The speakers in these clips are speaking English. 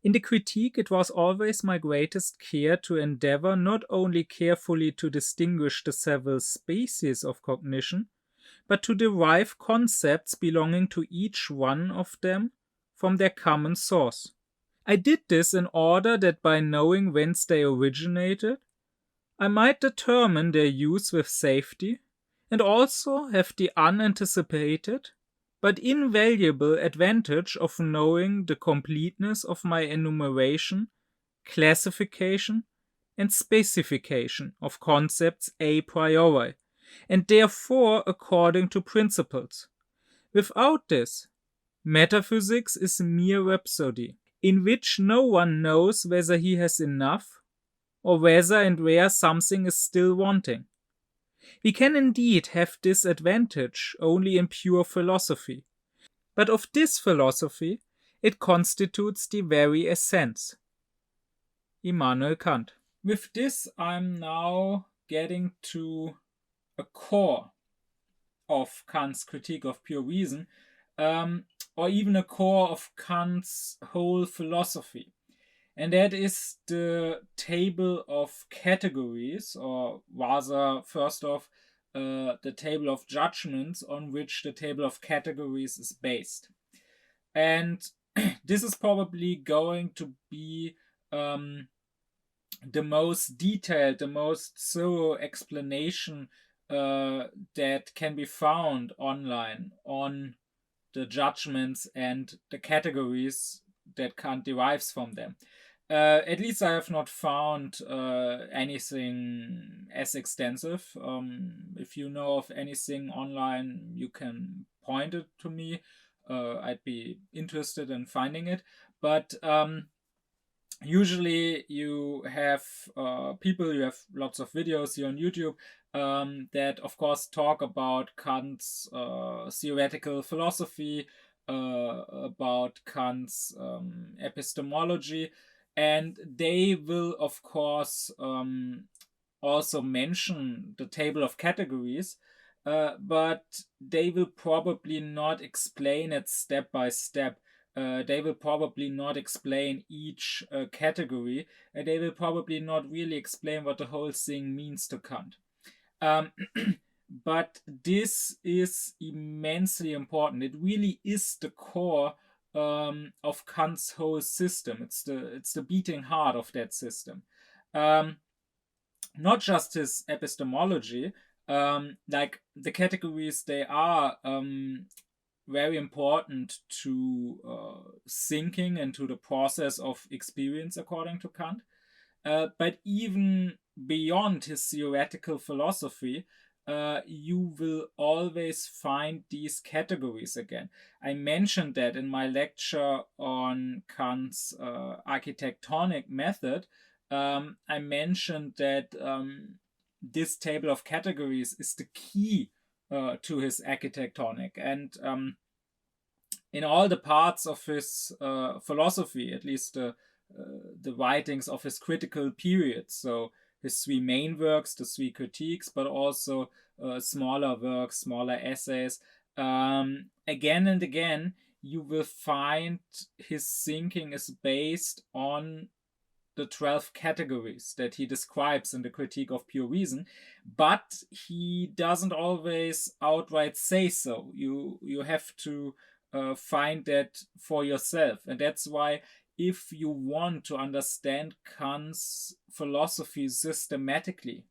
In the critique, it was always my greatest care to endeavor not only carefully to distinguish the several species of cognition, but to derive concepts belonging to each one of them from their common source. I did this in order that by knowing whence they originated, I might determine their use with safety, and also have the unanticipated but invaluable advantage of knowing the completeness of my enumeration, classification, and specification of concepts a priori, and therefore according to principles. Without this, metaphysics is mere rhapsody, in which no one knows whether he has enough, or whether and where something is still wanting. We can indeed have this advantage only in pure philosophy, but of this philosophy it constitutes the very essence. Immanuel Kant. With this, I'm now getting to a core of Kant's critique of pure reason, or even a core of Kant's whole philosophy. And that is the table of categories, or rather, first off, the table of judgments on which the table of categories is based. And this is probably going to be the most detailed, the most thorough explanation that can be found online on the judgments and the categories that Kant derives from them. At least I have not found anything as extensive. If you know of anything online, you can point it to me. I'd be interested in finding it. But usually you have people, you have lots of videos here on YouTube that, of course, talk about Kant's theoretical philosophy, about Kant's epistemology, and they will, of course, also mention the table of categories, but they will probably not explain it step by step. They will probably not explain each category, and they will probably not really explain what the whole thing means to Kant. But this is immensely important. It really is the core of Kant's whole system. It's the beating heart of that system. Not just his epistemology, like the categories, they are very important to thinking and to the process of experience, according to Kant. But even beyond his theoretical philosophy, you will always find these categories again. I mentioned that in my lecture on Kant's architectonic method. I mentioned that this table of categories is the key to his architectonic, and in all the parts of his philosophy, at least the writings of his critical period, so his three main works, the three critiques, but also smaller works, smaller essays. Again and again, you will find his thinking is based on the 12 categories that he describes in the Critique of Pure Reason, but he doesn't always outright say so. You have to find that for yourself, and that's why if you want to understand Kant's philosophy systematically,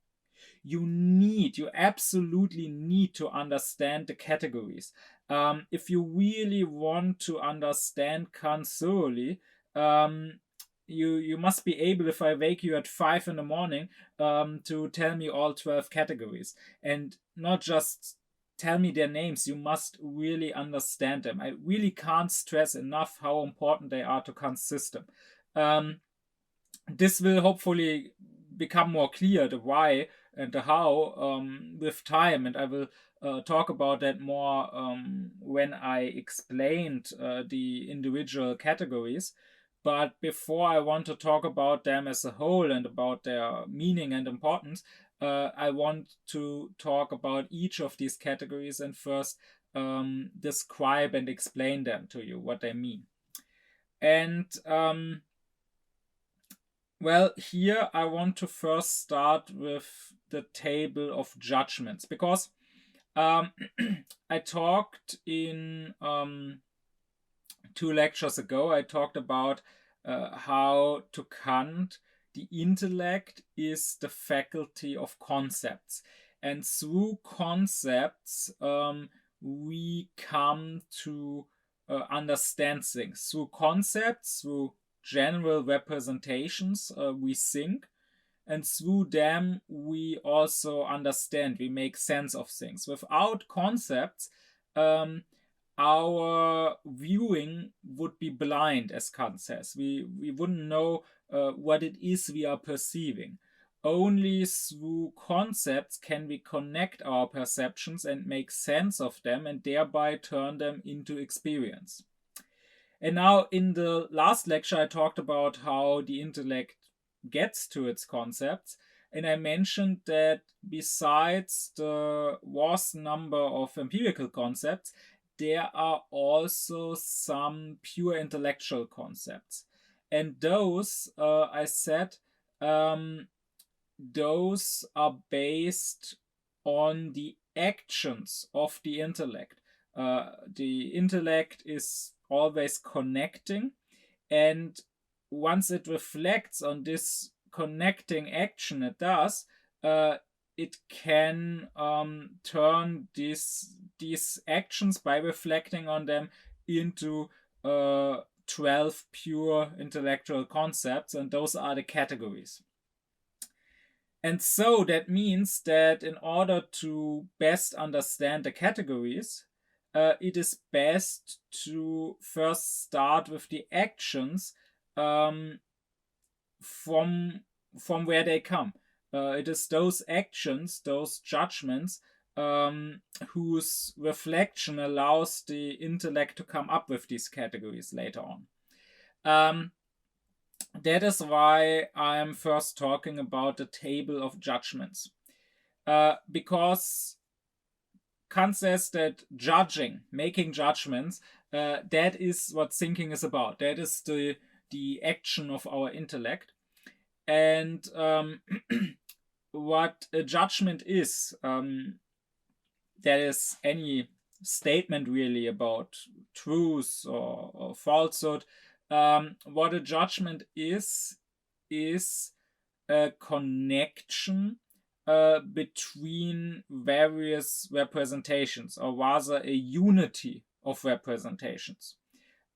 you absolutely need to understand the categories. If you really want to understand Kant thoroughly, you must be able, if I wake you at 5 in the morning, to tell me all 12 categories, and not just tell me their names. You must really understand them. I really can't stress enough how important they are to Kant's system. This will hopefully become more clear, the why and the how, with time, and I will talk about that more when I explained the individual categories. But before I want to talk about them as a whole and about their meaning and importance, I want to talk about each of these categories and first describe and explain them to you, what they mean. And Well, here I want to first start with the table of judgments, because I talked in 2 lectures ago, I talked about how to Kant the intellect is the faculty of concepts. And through concepts, we come to understand things. Through concepts, through general representations, we think. And through them, we also understand, we make sense of things. Without concepts, um, our viewing would be blind, as Kant says. We wouldn't know what it is we are perceiving. Only through concepts can we connect our perceptions and make sense of them, and thereby turn them into experience. And now, in the last lecture, I talked about how the intellect gets to its concepts. And I mentioned that besides the vast number of empirical concepts, there are also some pure intellectual concepts. And those, I said, those are based on the actions of the intellect. The intellect is always connecting, and once it reflects on this connecting action it does, it can turn these actions, by reflecting on them, into 12 pure intellectual concepts, and those are the categories. And so that means that in order to best understand the categories, it is best to first start with the actions from where they come. It is those actions, those judgments, whose reflection allows the intellect to come up with these categories later on. That is why I am first talking about the table of judgments. Because Kant says that judging, making judgments, that is what thinking is about. That is the action of our intellect. And what a judgment is, that is any statement really about truth or falsehood. What a judgment is a connection between various representations, or rather a unity of representations.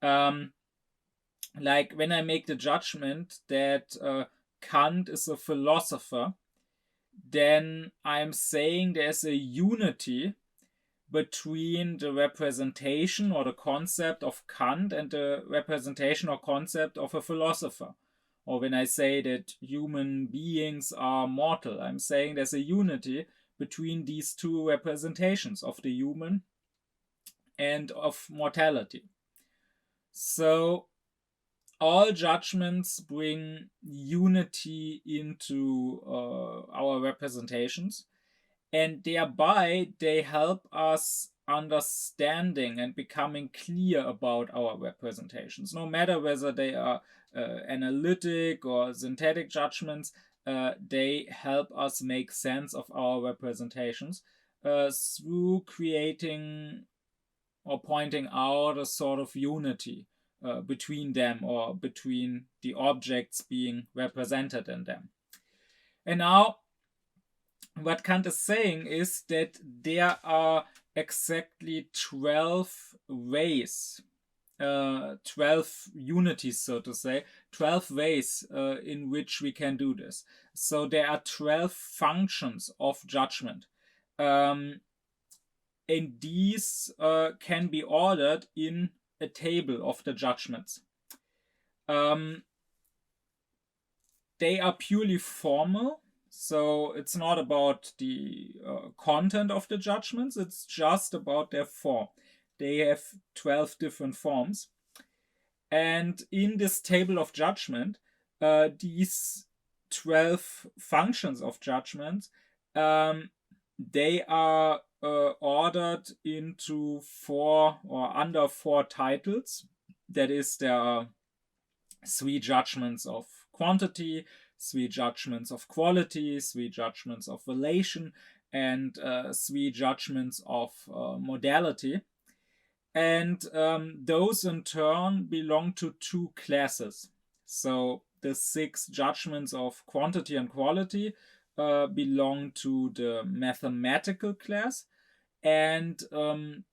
Like when I make the judgment that Kant is a philosopher, then I'm saying there's a unity between the representation or the concept of Kant and the representation or concept of a philosopher. Or when I say that human beings are mortal, I'm saying there's a unity between these two representations of the human and of mortality. So all judgments bring unity into our representations, and thereby they help us understanding and becoming clear about our representations. No matter whether they are analytic or synthetic judgments, they help us make sense of our representations through creating or pointing out a sort of unity between them, or between the objects being represented in them. And now, what Kant is saying is that there are exactly 12 ways, 12 unities, so to say, 12 ways in which we can do this. So there are 12 functions of judgment. And these can be ordered in a table of the judgments. They are purely formal. So it's not about the content of the judgments, it's just about their form. They have 12 different forms. And in this table of judgment, these 12 functions of judgment, they are ordered into 4 or under 4 titles. That is, there are 3 judgments of quantity, 3 judgments of quality, 3 judgments of relation, and 3 judgments of modality. And those in turn belong to 2 classes. So the 6 judgments of quantity and quality belong to the mathematical class, and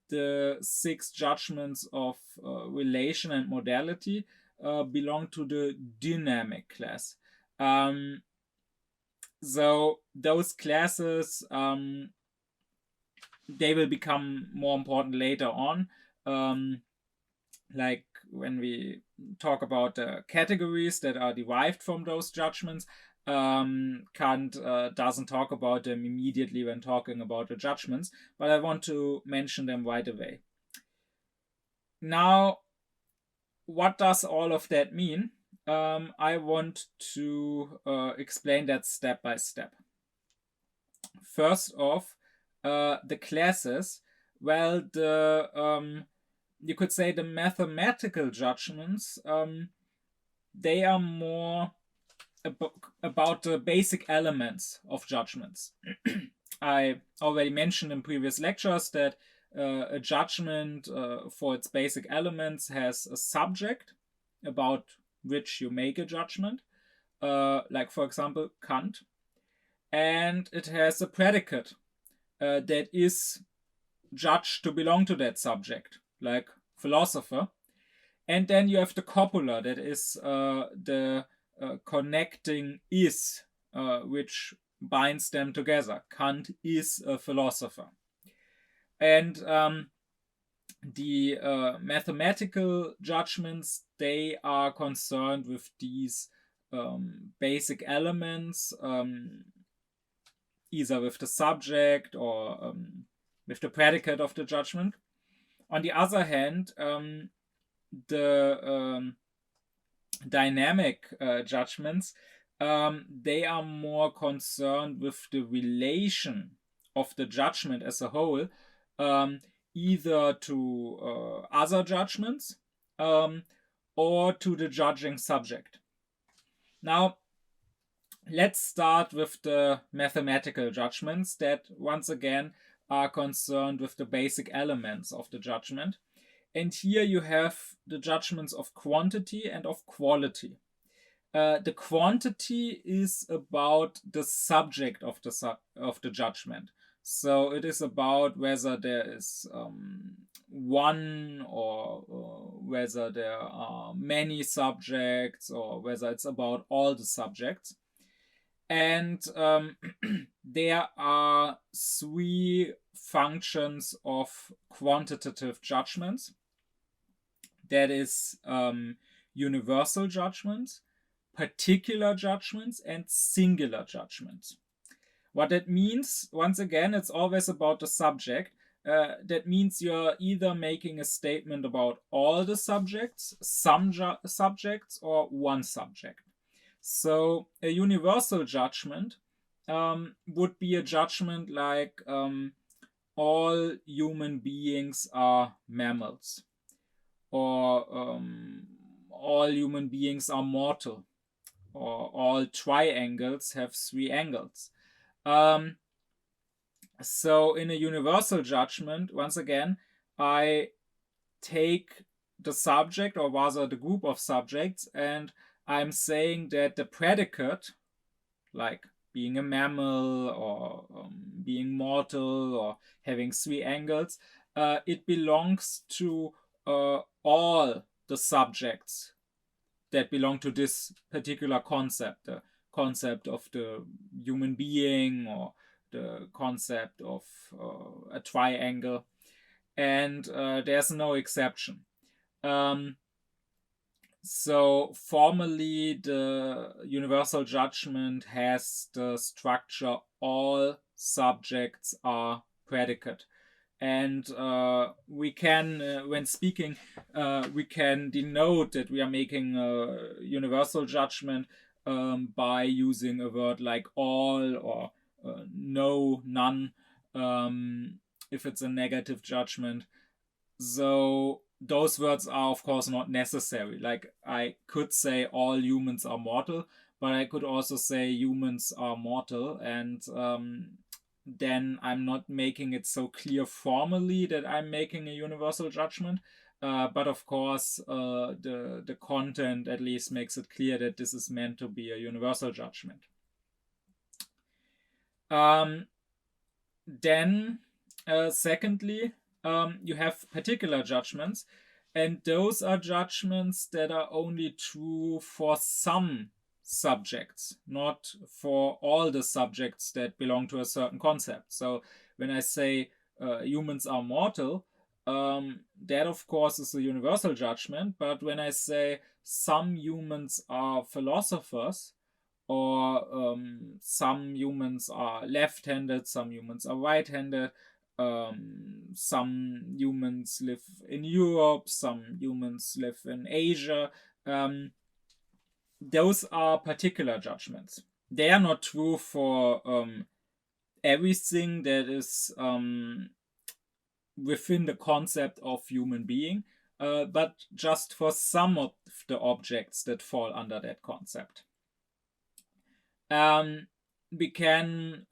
the 6 judgments of relation and modality belong to the dynamic class. So those classes, they will become more important later on, like when we talk about the categories that are derived from those judgments. Kant doesn't talk about them immediately when talking about the judgments, but I want to mention them right away. Now, what does all of that mean? I want to explain that step by step. First off, the classes. Well, you could say the mathematical judgments, they are more about the basic elements of judgments. I already mentioned in previous lectures that a judgment for its basic elements has a subject about which you make a judgment, like for example Kant, and it has a predicate that is judged to belong to that subject, like philosopher. And then you have the copula, that is the connecting is, which binds them together. Kant is a philosopher. And the mathematical judgments, they are concerned with these basic elements, either with the subject or with the predicate of the judgment. On the other hand, the dynamic judgments, they are more concerned with the relation of the judgment as a whole, either to other judgments or to the judging subject. Now, let's start with the mathematical judgments that once again are concerned with the basic elements of the judgment. And here you have the judgments of quantity and of quality. The quantity is about the subject of the judgment. So it is about whether there is one, or whether there are many subjects, or whether it's about all the subjects. And there are 3 functions of quantitative judgments. That is universal judgments, particular judgments, and singular judgments. What that means, once again, it's always about the subject. That means you're either making a statement about all the subjects, some subjects, or one subject. So a universal judgment would be a judgment like all human beings are mammals, or all human beings are mortal, or all triangles have 3 angles. So in a universal judgment, once again, I take the subject, or rather the group of subjects, and I'm saying that the predicate, like being a mammal, or being mortal, or having 3 angles, it belongs to all the subjects that belong to this particular concept, the concept of the human being, or the concept of a triangle, and there's no exception. So formally, the universal judgment has the structure all subjects are predicate. And we can, when speaking, we can denote that we are making a universal judgment by using a word like all, or no, none, if it's a negative judgment. So those words are of course not necessary. Like I could say all humans are mortal, but I could also say humans are mortal, and then I'm not making it so clear formally that I'm making a universal judgment. But of course, the content at least makes it clear that this is meant to be a universal judgment. Then, secondly, you have particular judgments, and those are judgments that are only true for some subjects, not for all the subjects that belong to a certain concept. So when I say humans are mortal, that of course is a universal judgment. But when I say some humans are philosophers, or some humans are left-handed, some humans are right-handed, some humans live in Europe, some humans live in Asia. Those are particular judgments. They are not true for everything that is within the concept of human being, but just for some of the objects that fall under that concept. We can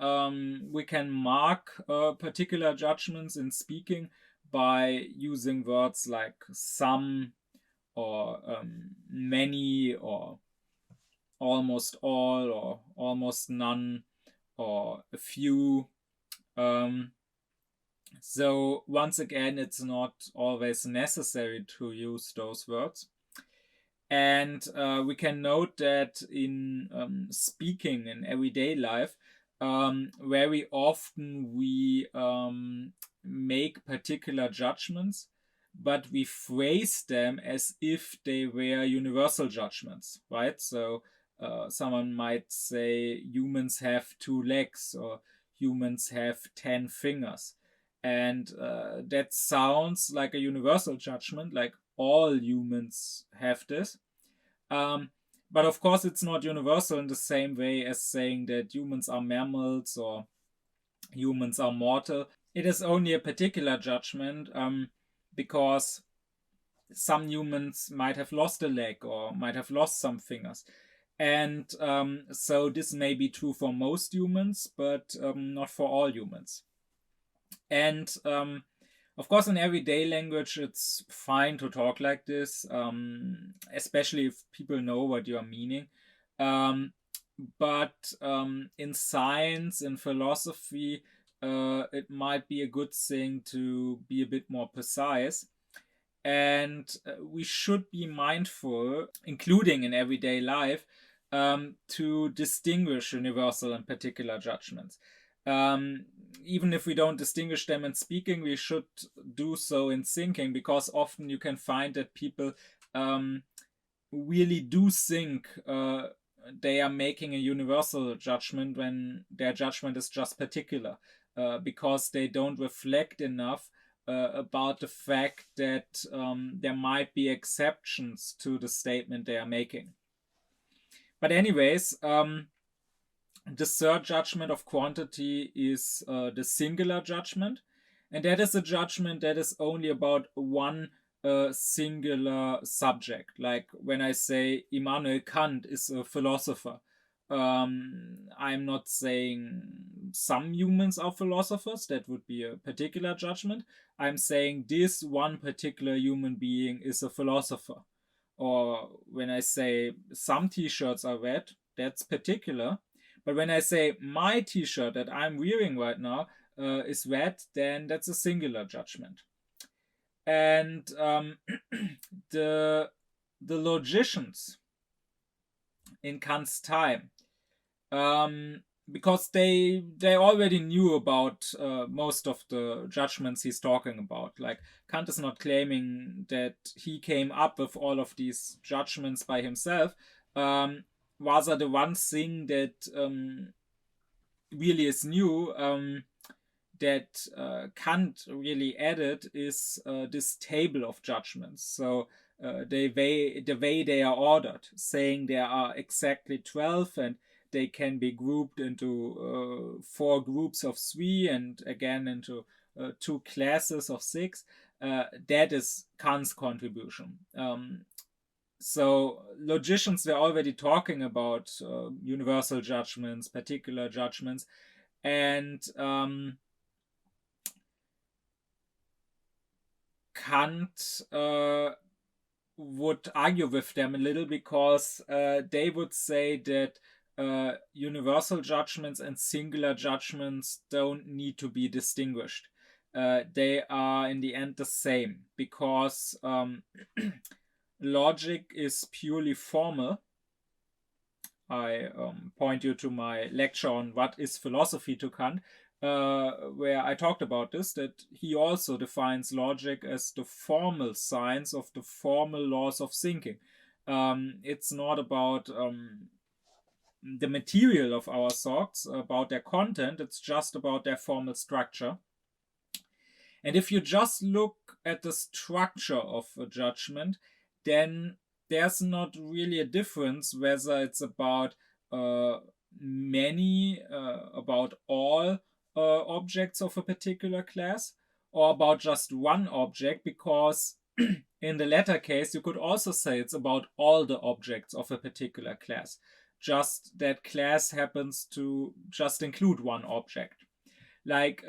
mark particular judgments in speaking by using words like some, or many, or almost all, or almost none, or a few. So once again, it's not always necessary to use those words. And we can note that in speaking in everyday life, very often we make particular judgments, but we phrase them as if they were universal judgments, right? So someone might say humans have 2 legs, or humans have 10 fingers. And that sounds like a universal judgment, like all humans have this. But of course, it's not universal in the same way as saying that humans are mammals or humans are mortal. It is only a particular judgment, because some humans might have lost a leg or might have lost some fingers. And so this may be true for most humans, but not for all humans. And of course, in everyday language, it's fine to talk like this, especially if people know what you are meaning. But in science and philosophy, it might be a good thing to be a bit more precise. And we should be mindful, including in everyday life, to distinguish universal and particular judgments. Even if we don't distinguish them in speaking, we should do so in thinking, because often you can find that people really do think they are making a universal judgment when their judgment is just particular, because they don't reflect enough about the fact that there might be exceptions to the statement they are making. But anyways, the third judgment of quantity is the singular judgment. And that is a judgment that is only about one singular subject. Like when I say Immanuel Kant is a philosopher, I'm not saying some humans are philosophers. That would be a particular judgment. I'm saying this one particular human being is a philosopher. Or when I say some t-shirts are red, that's particular. But when I say my t-shirt that I'm wearing right now is red, then that's a singular judgment. And the logicians in Kant's time, because they already knew about most of the judgments he's talking about. Like Kant is not claiming that he came up with all of these judgments by himself. Rather, the one thing that really is new, that Kant really added, is this table of judgments. So the way they are ordered, saying there are exactly 12, and they can be grouped into 4 groups of 3, and again into 2 classes of 6. That is Kant's contribution. So logicians were already talking about universal judgments, particular judgments, and Kant would argue with them a little, because they would say that universal judgments and singular judgments don't need to be distinguished. They are in the end the same, because logic is purely formal. I point you to my lecture on what is philosophy to Kant, where I talked about this, that he also defines logic as the formal science of the formal laws of thinking. It's not about the material of our thoughts, about their content, it's just about their formal structure. And if you just look at the structure of a judgment, then there's not really a difference whether it's about many, about all objects of a particular class, or about just one object, because in the latter case, you could also say it's about all the objects of a particular class. Just that class happens to just include one object. Like,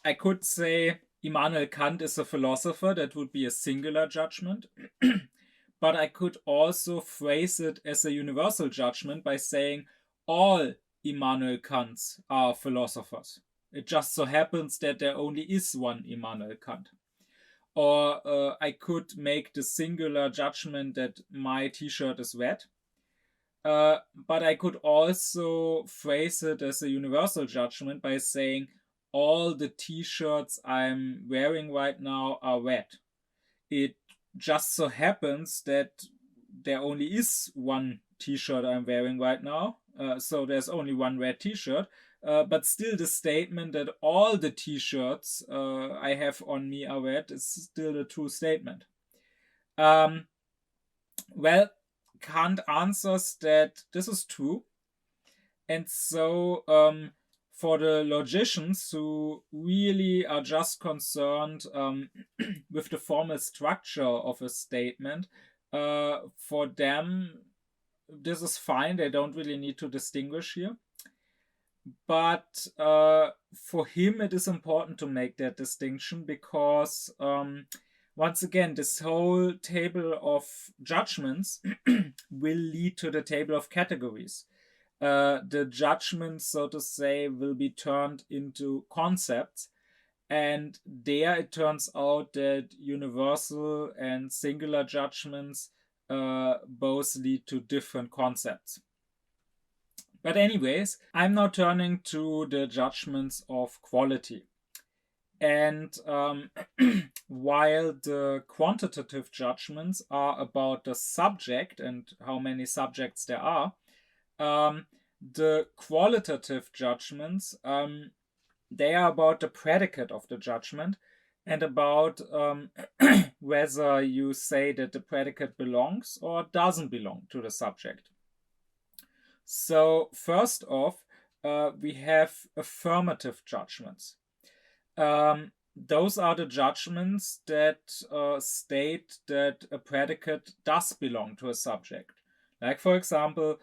I could say Immanuel Kant is a philosopher. That would be a singular judgment. But I could also phrase it as a universal judgment by saying all Immanuel Kants are philosophers. It just so happens that there only is one Immanuel Kant. Or I could make the singular judgment that my t-shirt is red. But I could also phrase it as a universal judgment by saying all the t-shirts I'm wearing right now are red. It just so happens that there only is one t-shirt I'm wearing right now, so there's only one red t-shirt, but still the statement that all the t-shirts I have on me are red is still a true statement. Well, Kant answers that this is true, and so for the logicians who really are just concerned with the formal structure of a statement, for them, this is fine. They don't really need to distinguish here. But for him, it is important to make that distinction, because once again, this whole table of judgments will lead to the table of categories. The judgments, so to say, will be turned into concepts. And there it turns out that universal and singular judgments both lead to different concepts. But anyways, I'm now turning to the judgments of quality. And while the quantitative judgments are about the subject and how many subjects there are, the qualitative judgments, they are about the predicate of the judgment and about whether you say that the predicate belongs or doesn't belong to the subject. So first off, we have affirmative judgments. Those are the judgments that state that a predicate does belong to a subject. Like, for example,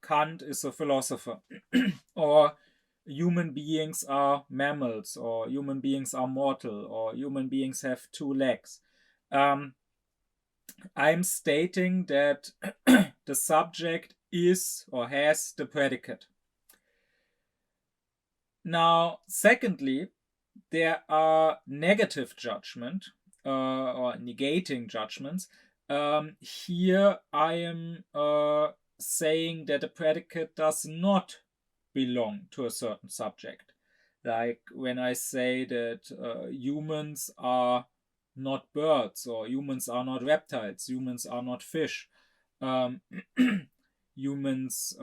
Kant is a philosopher, or human beings are mammals, or human beings are mortal, or human beings have 2 legs. I'm stating that the subject is or has the predicate. Now, secondly, there are negative judgment or negating judgments. Here I am saying that the predicate does not belong to a certain subject. Like when I say that humans are not birds, or humans are not reptiles, humans are not fish, humans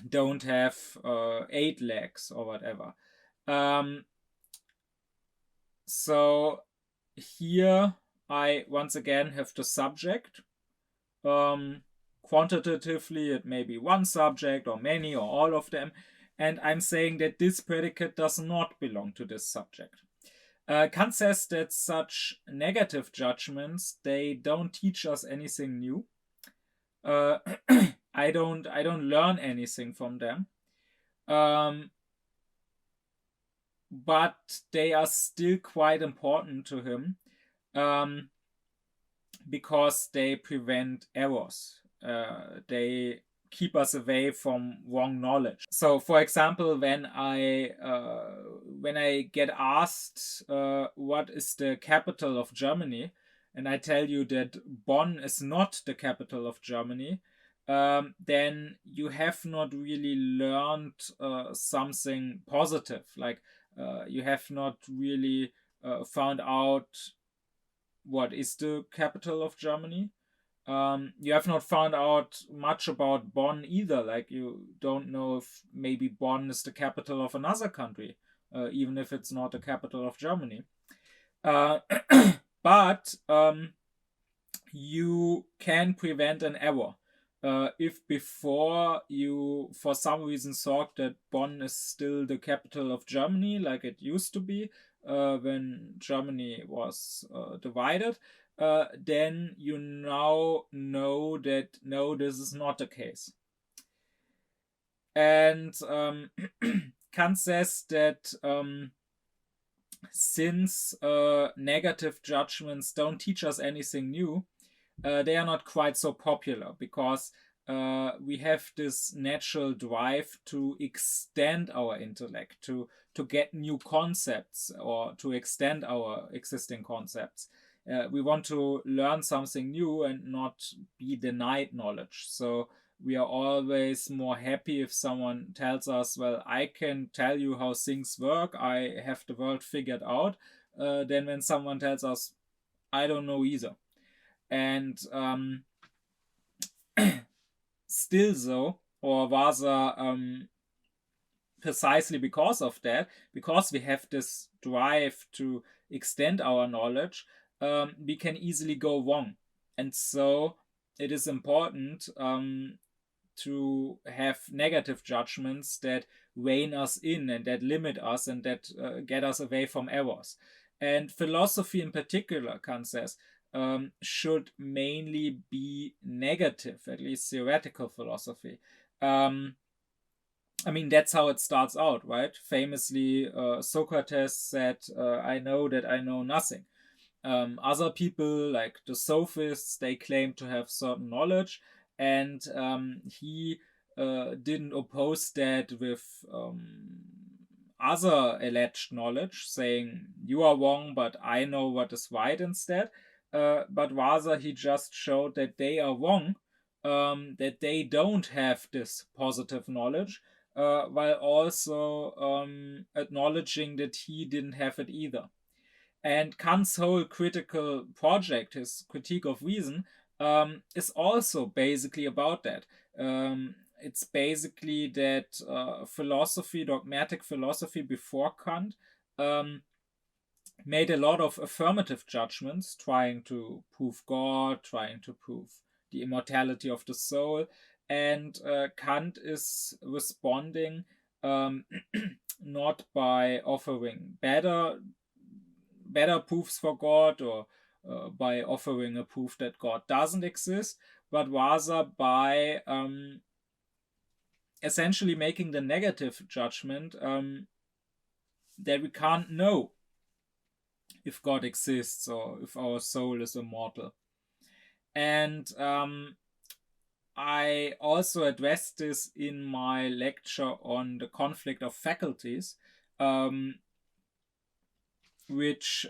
don't have 8 legs or whatever. So here I once again have the subject. Quantitatively, it may be one subject or many or all of them. And I'm saying that this predicate does not belong to this subject. Kant says that such negative judgments, they don't teach us anything new. I don't learn anything from them. But they are still quite important to him, because they prevent errors. They keep us away from wrong knowledge. So, for example, when I get asked what is the capital of Germany, and I tell you that Bonn is not the capital of Germany, then you have not really learned something positive. Like, you have not really found out what is the capital of Germany. You have not found out much about Bonn either. Like, you don't know if maybe Bonn is the capital of another country, even if it's not the capital of Germany. Uh, but you can prevent an error. If before you, for some reason, thought that Bonn is still the capital of Germany, like it used to be when Germany was divided, then you now know that no, this is not the case. And Kant says that since negative judgments don't teach us anything new, they are not quite so popular, because we have this natural drive to extend our intellect, to get new concepts or to extend our existing concepts. We want to learn something new and not be denied knowledge. So we are always more happy if someone tells us, well, I can tell you how things work, I have the world figured out, than when someone tells us, I don't know either. And still though, or rather, precisely because of that, because we have this drive to extend our knowledge, we can easily go wrong. And so it is important to have negative judgments that rein us in and that limit us and that get us away from errors. And philosophy in particular, Kant says, should mainly be negative, at least theoretical philosophy. I mean, that's how it starts out, right? Famously, Socrates said, I know that I know nothing. Other people, like the sophists, they claim to have certain knowledge, and he didn't oppose that with other alleged knowledge, saying, you are wrong, but I know what is right instead. But rather, he just showed that they are wrong, that they don't have this positive knowledge, while also acknowledging that he didn't have it either. And Kant's whole critical project, his critique of reason, is also basically about that. It's basically that philosophy, dogmatic philosophy before Kant, made a lot of affirmative judgments, trying to prove God, trying to prove the immortality of the soul. And Kant is responding not by offering better proofs for God, or by offering a proof that God doesn't exist, but rather by essentially making the negative judgment that we can't know if God exists or if our soul is immortal. And I also addressed this in my lecture on the conflict of faculties, which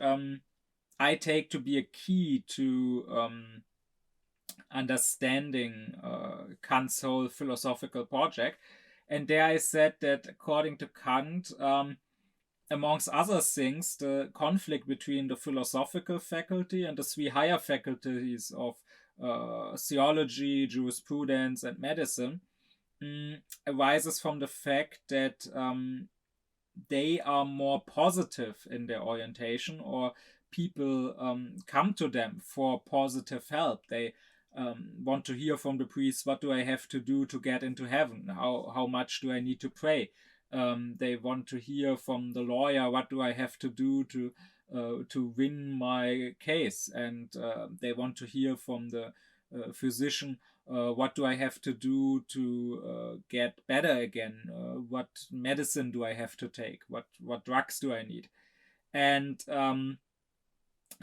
I take to be a key to understanding Kant's whole philosophical project. And there I said that according to Kant, amongst other things, the conflict between the philosophical faculty and the three higher faculties of theology, jurisprudence, and medicine arises from the fact that they are more positive in their orientation, or people come to them for positive help. They want to hear from the priest, what do I have to do to get into heaven? How much do I need to pray? They want to hear from the lawyer, what do I have to do to win my case, and they want to hear from the physician, what do I have to do to get better again? What medicine do I have to take? What drugs do I need? And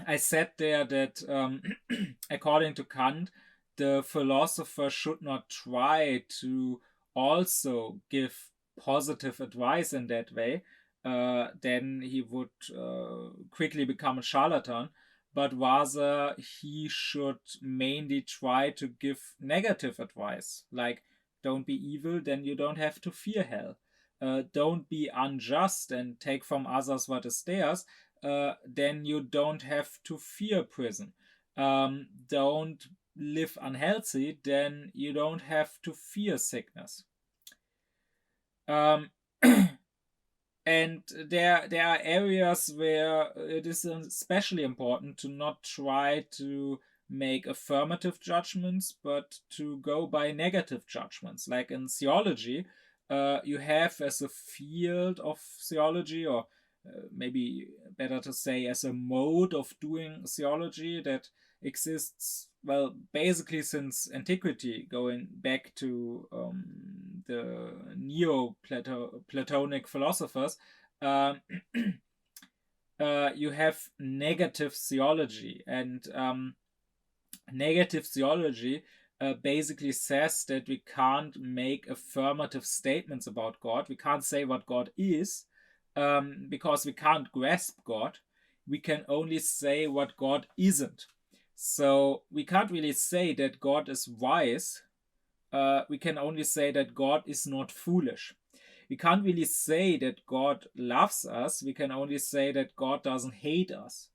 I said there that according to Kant, the philosopher should not try to also give positive advice in that way. Then he would quickly become a charlatan, but rather he should mainly try to give negative advice, like don't be evil, then you don't have to fear hell. Don't be unjust and take from others what is theirs, then you don't have to fear prison. Don't live unhealthy, then you don't have to fear sickness. Um, and there are areas where it is especially important to not try to make affirmative judgments, but to go by negative judgments. Like in theology, you have as a field of theology, or maybe better to say as a mode of doing theology that exists, well, basically since antiquity, going back to the Neo-Platonic philosophers. um, you have negative theology, and negative theology basically says that we can't make affirmative statements about God. We can't say what God is, because we can't grasp God. We can only say what God isn't. So we can't really say that God is wise. We can only say that God is not foolish. We can't really say that God loves us. We can only say that God doesn't hate us.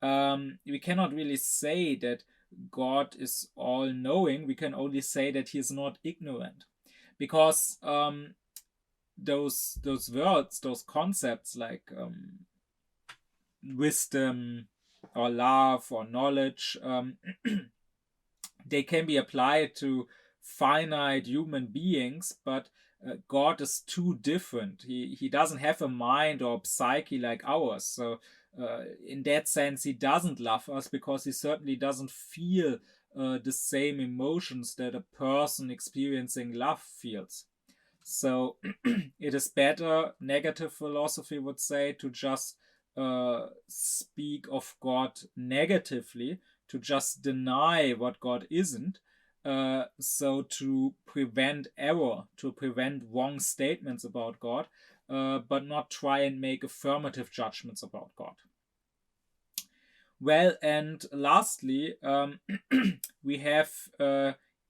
We cannot really say that God is all knowing. We can only say that he is not ignorant. Because those words, those concepts like wisdom or love or knowledge, they can be applied to finite human beings, but God is too different. He doesn't have a mind or psyche like ours. So in that sense, he doesn't love us, because he certainly doesn't feel the same emotions that a person experiencing love feels. So it is better, negative philosophy would say, to just speak of God negatively, to just deny what God isn't, so to prevent error, to prevent wrong statements about God, but not try and make affirmative judgments about God. Well, and lastly, we have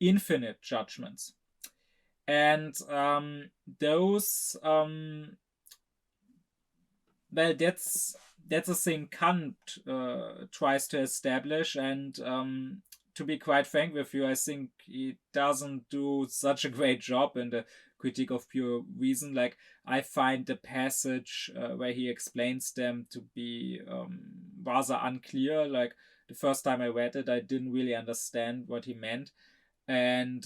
infinite judgments. And those, well, that's a thing Kant tries to establish, and to be quite frank with you, I think he doesn't do such a great job in the Critique of Pure Reason. Like, I find the passage where he explains them to be rather unclear. Like, the first time I read it, I didn't really understand what he meant. And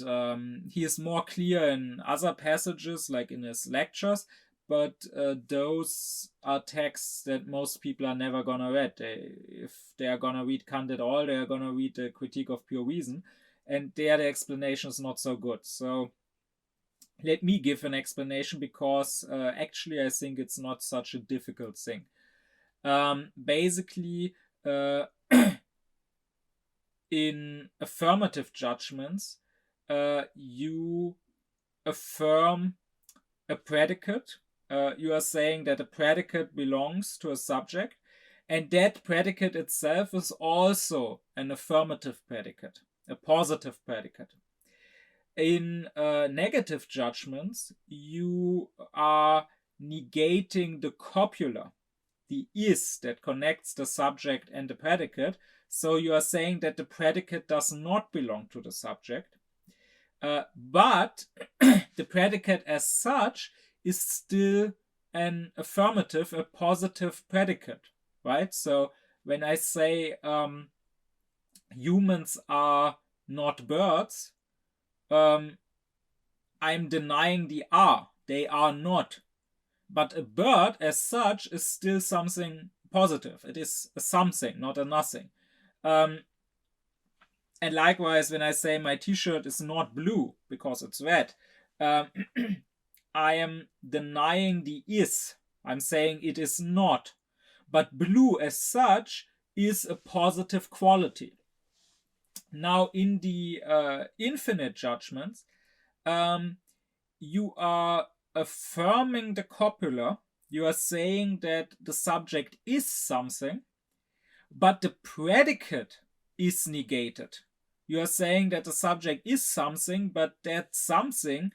he is more clear in other passages, like in his lectures, but those are texts that most people are never gonna read. If they are gonna read Kant at all, they are gonna read the Critique of Pure Reason, and there the explanation is not so good. So let me give an explanation, because actually I think it's not such a difficult thing. Basically, in affirmative judgments, you affirm a predicate. You are saying that a predicate belongs to a subject, and that predicate itself is also an affirmative predicate, a positive predicate. In negative judgments, you are negating the copula, the is that connects the subject and the predicate. So you are saying that the predicate does not belong to the subject, but the predicate as such is still an affirmative, a positive predicate, right? So when I say humans are not birds, I'm denying the are. They are not. But a bird as such is still something positive. It is a something, not a nothing. And likewise, when I say my t-shirt is not blue because it's red, um, I am denying the is. I'm saying it is not. But blue as such is a positive quality. Now, in the infinite judgments, you are affirming the copula. You are saying that the subject is something, but the predicate is negated. You are saying that the subject is something, but that something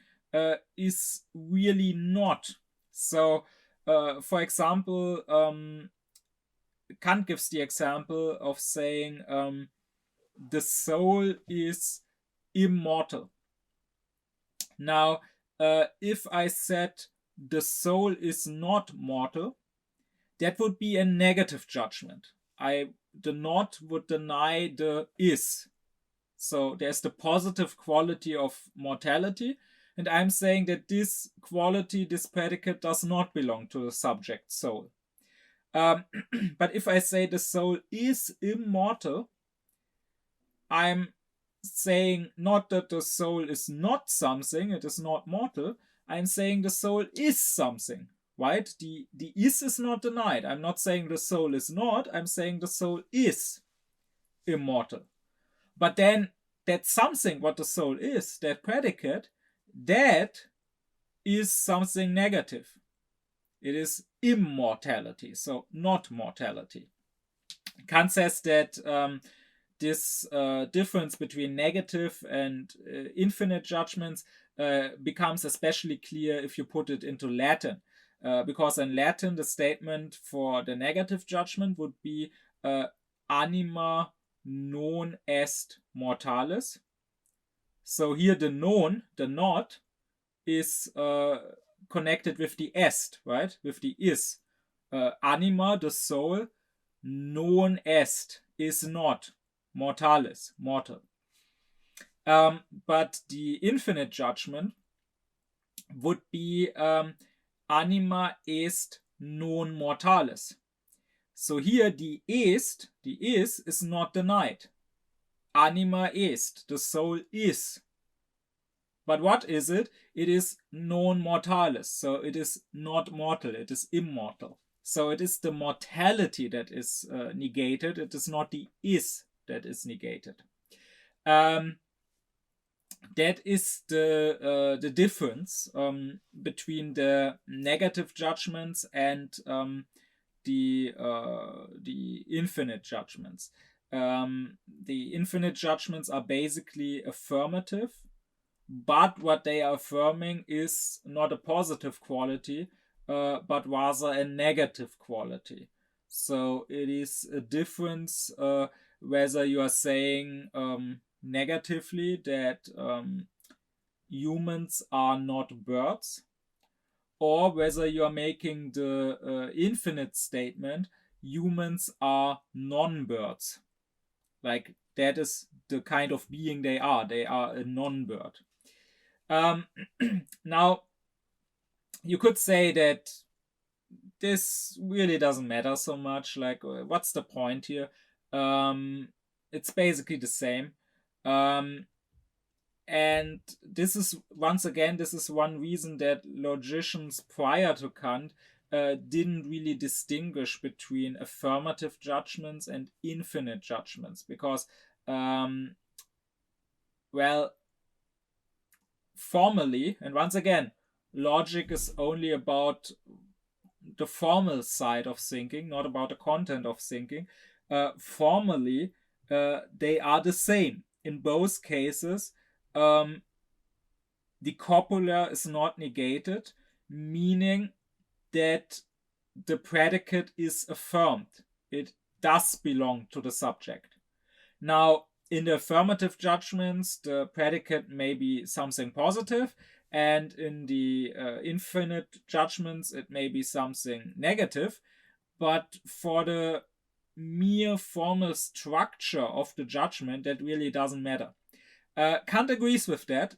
is really not. So, for example, Kant gives the example of saying the soul is immortal. Now, if I said the soul is not mortal, that would be a negative judgment. The not would deny the is. So there's the positive quality of mortality, and I'm saying that this quality, this predicate, does not belong to the subject soul. But if I say the soul is immortal, I'm saying not that the soul is not something, it is not mortal. I'm saying the soul is something, right? The is not denied. I'm not saying the soul is not, I'm saying the soul is immortal. But then that something, what the soul is, that predicate, that is something negative. It is immortality, so not mortality. Kant says that this difference between negative and infinite judgments becomes especially clear if you put it into Latin. Because in Latin, the statement for the negative judgment would be anima non est mortalis. So here the non, the not, is connected with the est, right? With the is. Anima, the soul, non est, is not mortalis, mortal. But the infinite judgment would be anima est non mortalis. So here the is not denied. Anima est, the soul is. But what is it? It is non mortalis. So it is not mortal, it is immortal. So it is the mortality that is negated. It is not the is that is negated. That is the difference between the negative judgments and the infinite judgments. The infinite judgments are basically affirmative, but what they are affirming is not a positive quality, but rather a negative quality. So it is a difference whether you are saying negatively that humans are not birds, or whether you are making the infinite statement, humans are non-birds. Like, that is the kind of being they are. They are a non-bird. Now, you could say that this really doesn't matter so much. Like, what's the point here? It's basically the same. And this is, once again, this is one reason that logicians prior to Kant didn't really distinguish between affirmative judgments and infinite judgments, because, well, formally, and once again, logic is only about the formal side of thinking, not about the content of thinking. Formally, they are the same. In both cases, the copula is not negated, meaning that the predicate is affirmed. It does belong to the subject. Now, in the affirmative judgments, the predicate may be something positive, and in the infinite judgments, it may be something negative. But for the mere formal structure of the judgment, that really doesn't matter. Kant agrees with that.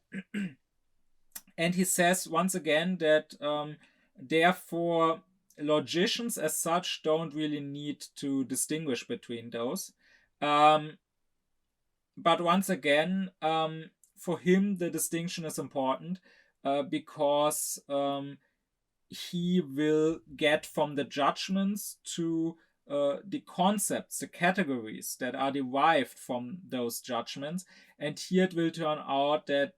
And he says once again that Therefore, logicians as such don't really need to distinguish between those. Um, but once again, for him, the distinction is important because he will get from the judgments to the concepts, the categories that are derived from those judgments. And here it will turn out that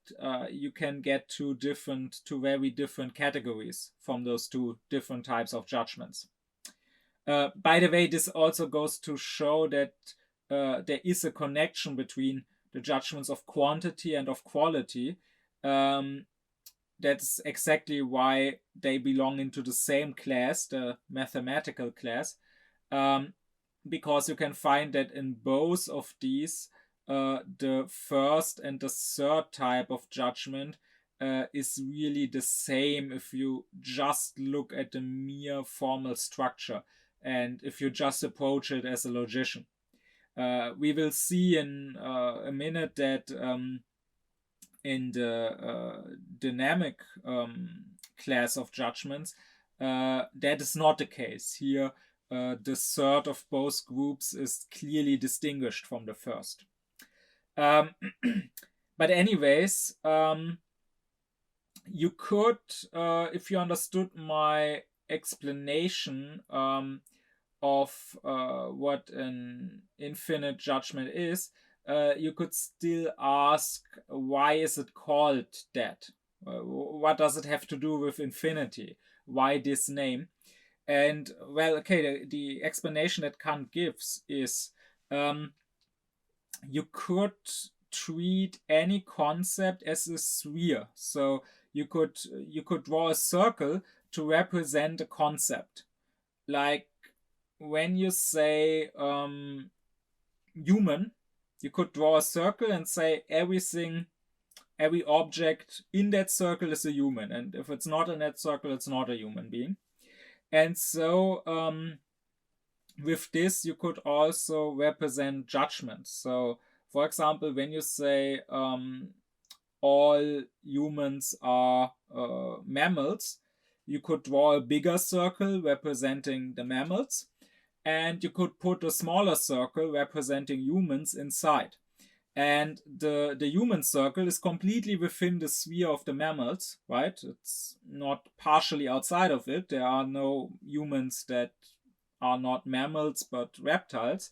you can get to very different categories from those two different types of judgments. By the way, this also goes to show that there is a connection between the judgments of quantity and of quality. That's exactly why they belong into the same class, the mathematical class, because you can find that in both of these, the first and the third type of judgment is really the same if you just look at the mere formal structure and if you just approach it as a logician. We will see in a minute that in the dynamic class of judgments, that is not the case. Here, the third of both groups is clearly distinguished from the first. But anyways, you could, if you understood my explanation of what an infinite judgment is, you could still ask, why is it called that? What does it have to do with infinity? Why this name? And well, okay, the explanation that Kant gives is you could treat any concept as a sphere. So you could draw a circle to represent a concept. Like when you say human, you could draw a circle and say every object in that circle is a human. And if it's not in that circle, it's not a human being. And so with this, you could also represent judgments. So, for example, when you say all humans are mammals, you could draw a bigger circle representing the mammals, and you could put a smaller circle representing humans inside. And the human circle is completely within the sphere of the mammals, right? It's not partially outside of it. There are no humans that are not mammals but reptiles.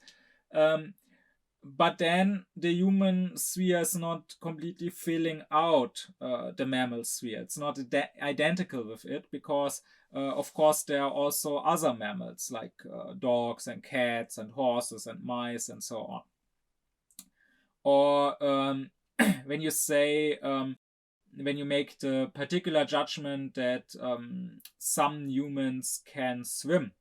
But then the human sphere is not completely filling out the mammal sphere. It's not identical with it because, of course, there are also other mammals like dogs and cats and horses and mice and so on. Or when you say, when you make the particular judgment that some humans can swim,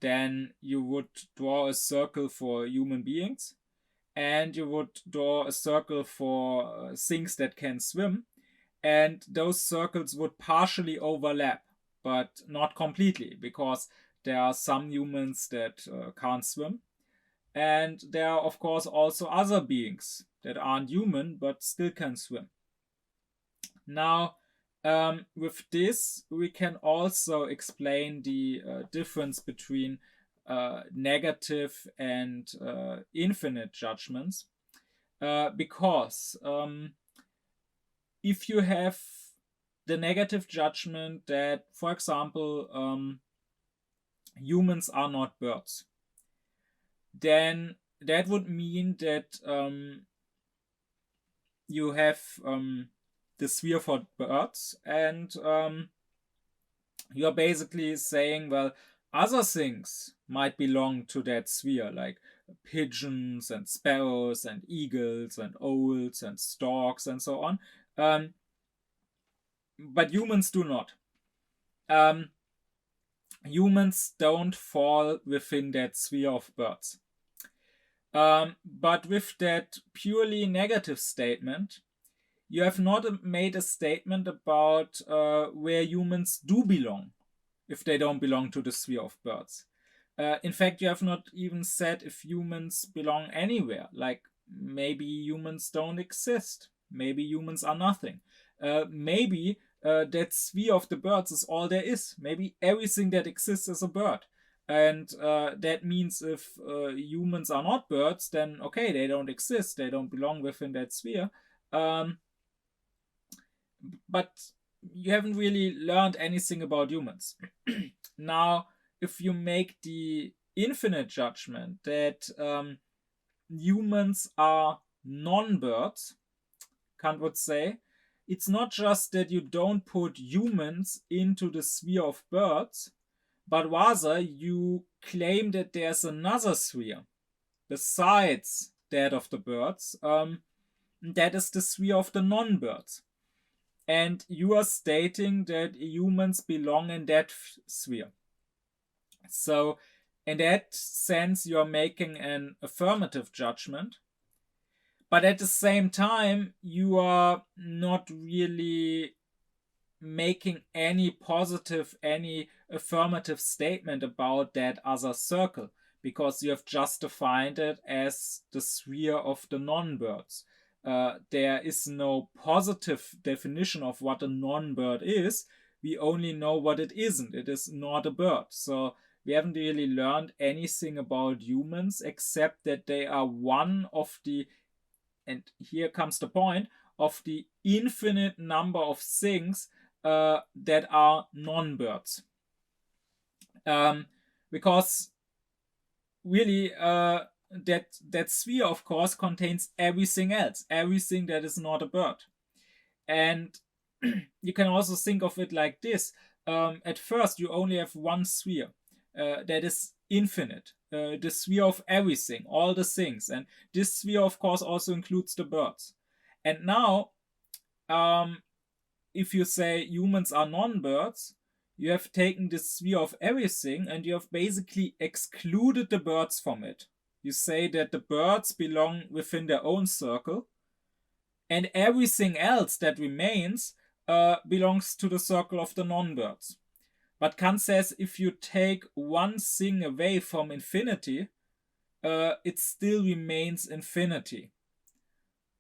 then you would draw a circle for human beings and you would draw a circle for things that can swim, and those circles would partially overlap, but not completely, because there are some humans that can't swim, and there are of course also other beings that aren't human but still can swim. Now, with this, we can also explain the difference between negative and infinite judgments, because if you have the negative judgment that, for example, humans are not birds, then that would mean that you have the sphere for birds, and you're basically saying, well, other things might belong to that sphere, like pigeons and sparrows and eagles and owls and storks and so on. But humans do not. Humans don't fall within that sphere of birds. But with that purely negative statement, you have not made a statement about where humans do belong, if they don't belong to the sphere of birds. In fact, you have not even said if humans belong anywhere, like maybe humans don't exist, maybe humans are nothing. Maybe that sphere of the birds is all there is. Maybe everything that exists is a bird. And that means if humans are not birds, then okay, they don't exist, they don't belong within that sphere. Um, but you haven't really learned anything about humans. Now, if you make the infinite judgment that humans are non-birds, Kant would say, it's not just that you don't put humans into the sphere of birds, but rather you claim that there's another sphere besides that of the birds. That is the sphere of the non-birds. And you are stating that humans belong in that sphere. So, in that sense, you are making an affirmative judgment. But at the same time, you are not really making any positive, any affirmative statement about that other circle, because you have just defined it as the sphere of the non-birds. There is no positive definition of what a non-bird is. We only know what it isn't. It is not a bird. So we haven't really learned anything about humans except that they are one of the, and here comes the point, of the infinite number of things that are non-birds. Because really, that sphere, of course, contains everything else, everything that is not a bird. And you can also think of it like this. At first, you only have one sphere that is infinite, the sphere of everything, all the things. And this sphere, of course, also includes the birds. And now, if you say humans are non-birds, you have taken the sphere of everything and you have basically excluded the birds from it. You say that the birds belong within their own circle, and everything else that remains belongs to the circle of the non-birds. But Kant says if you take one thing away from infinity, it still remains infinity.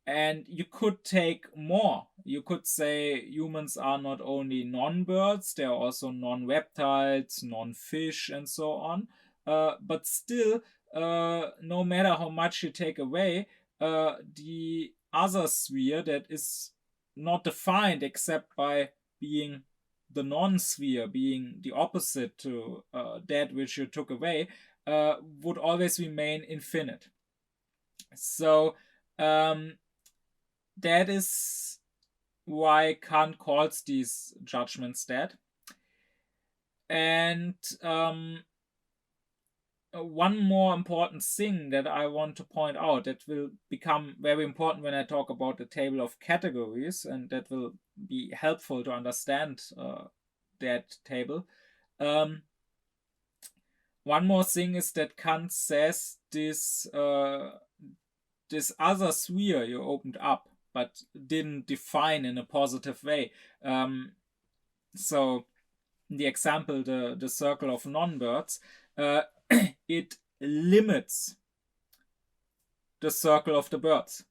And you could take more. You could say humans are not only non-birds, they are also non-reptiles, non-fish, and so on. But still, no matter how much you take away, the other sphere that is not defined except by being the non-sphere, being the opposite to that which you took away, would always remain infinite. So, that is why Kant calls these judgments that. And one more important thing that I want to point out that will become very important when I talk about the table of categories, and that will be helpful to understand that table. One more thing is that Kant says this other sphere you opened up but didn't define in a positive way. So the example, the circle of non-birds, it limits the circle of the birds.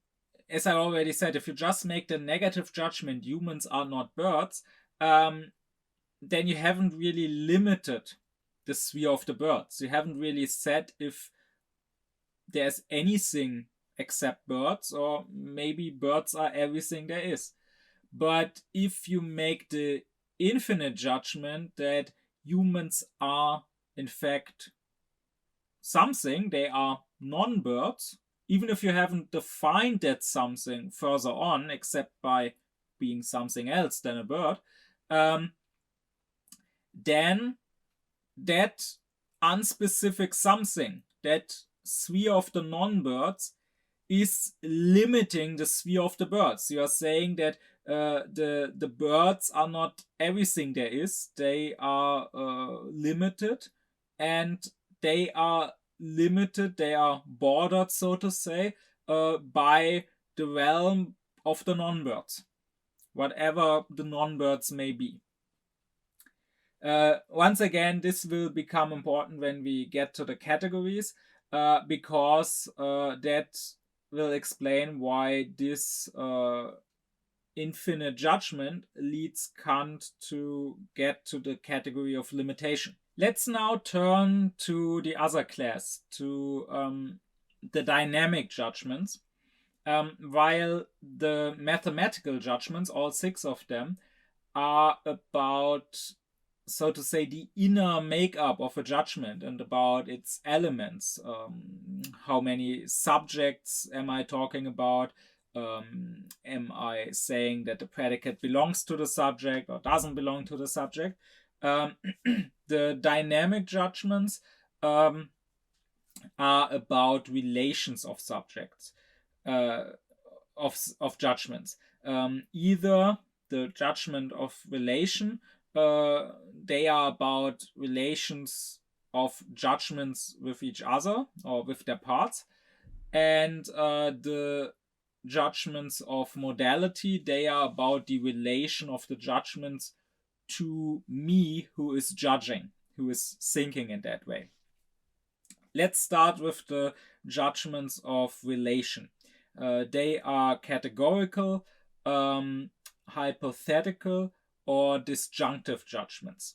As I already said, if you just make the negative judgment humans are not birds, then you haven't really limited the sphere of the birds. You haven't really said if there's anything except birds, or maybe birds are everything there is. But if you make the infinite judgment that humans are in fact something, they are non-birds, even if you haven't defined that something further on except by being something else than a bird, then that unspecific something, that sphere of the non-birds, is limiting the sphere of the birds. You are saying that the birds are not everything there is. They are limited, and they are limited, they are bordered, so to say, by the realm of the non-birds, whatever the non-birds may be. Once again, this will become important when we get to the categories, because that will explain why this infinite judgment leads Kant to get to the category of limitation. Let's now turn to the other class, to the dynamic judgments. While the mathematical judgments, all 6 of them, are about, so to say, the inner makeup of a judgment and about its elements. How many subjects am I talking about? Am I saying that the predicate belongs to the subject or doesn't belong to the subject? The dynamic judgments are about relations of subjects, of judgments. Either the judgment of relation, they are about relations of judgments with each other or with their parts, and the judgments of modality, they are about the relation of the judgments to me, who is judging, who is thinking in that way. Let's start with the judgments of relation. They are categorical, hypothetical, or disjunctive judgments.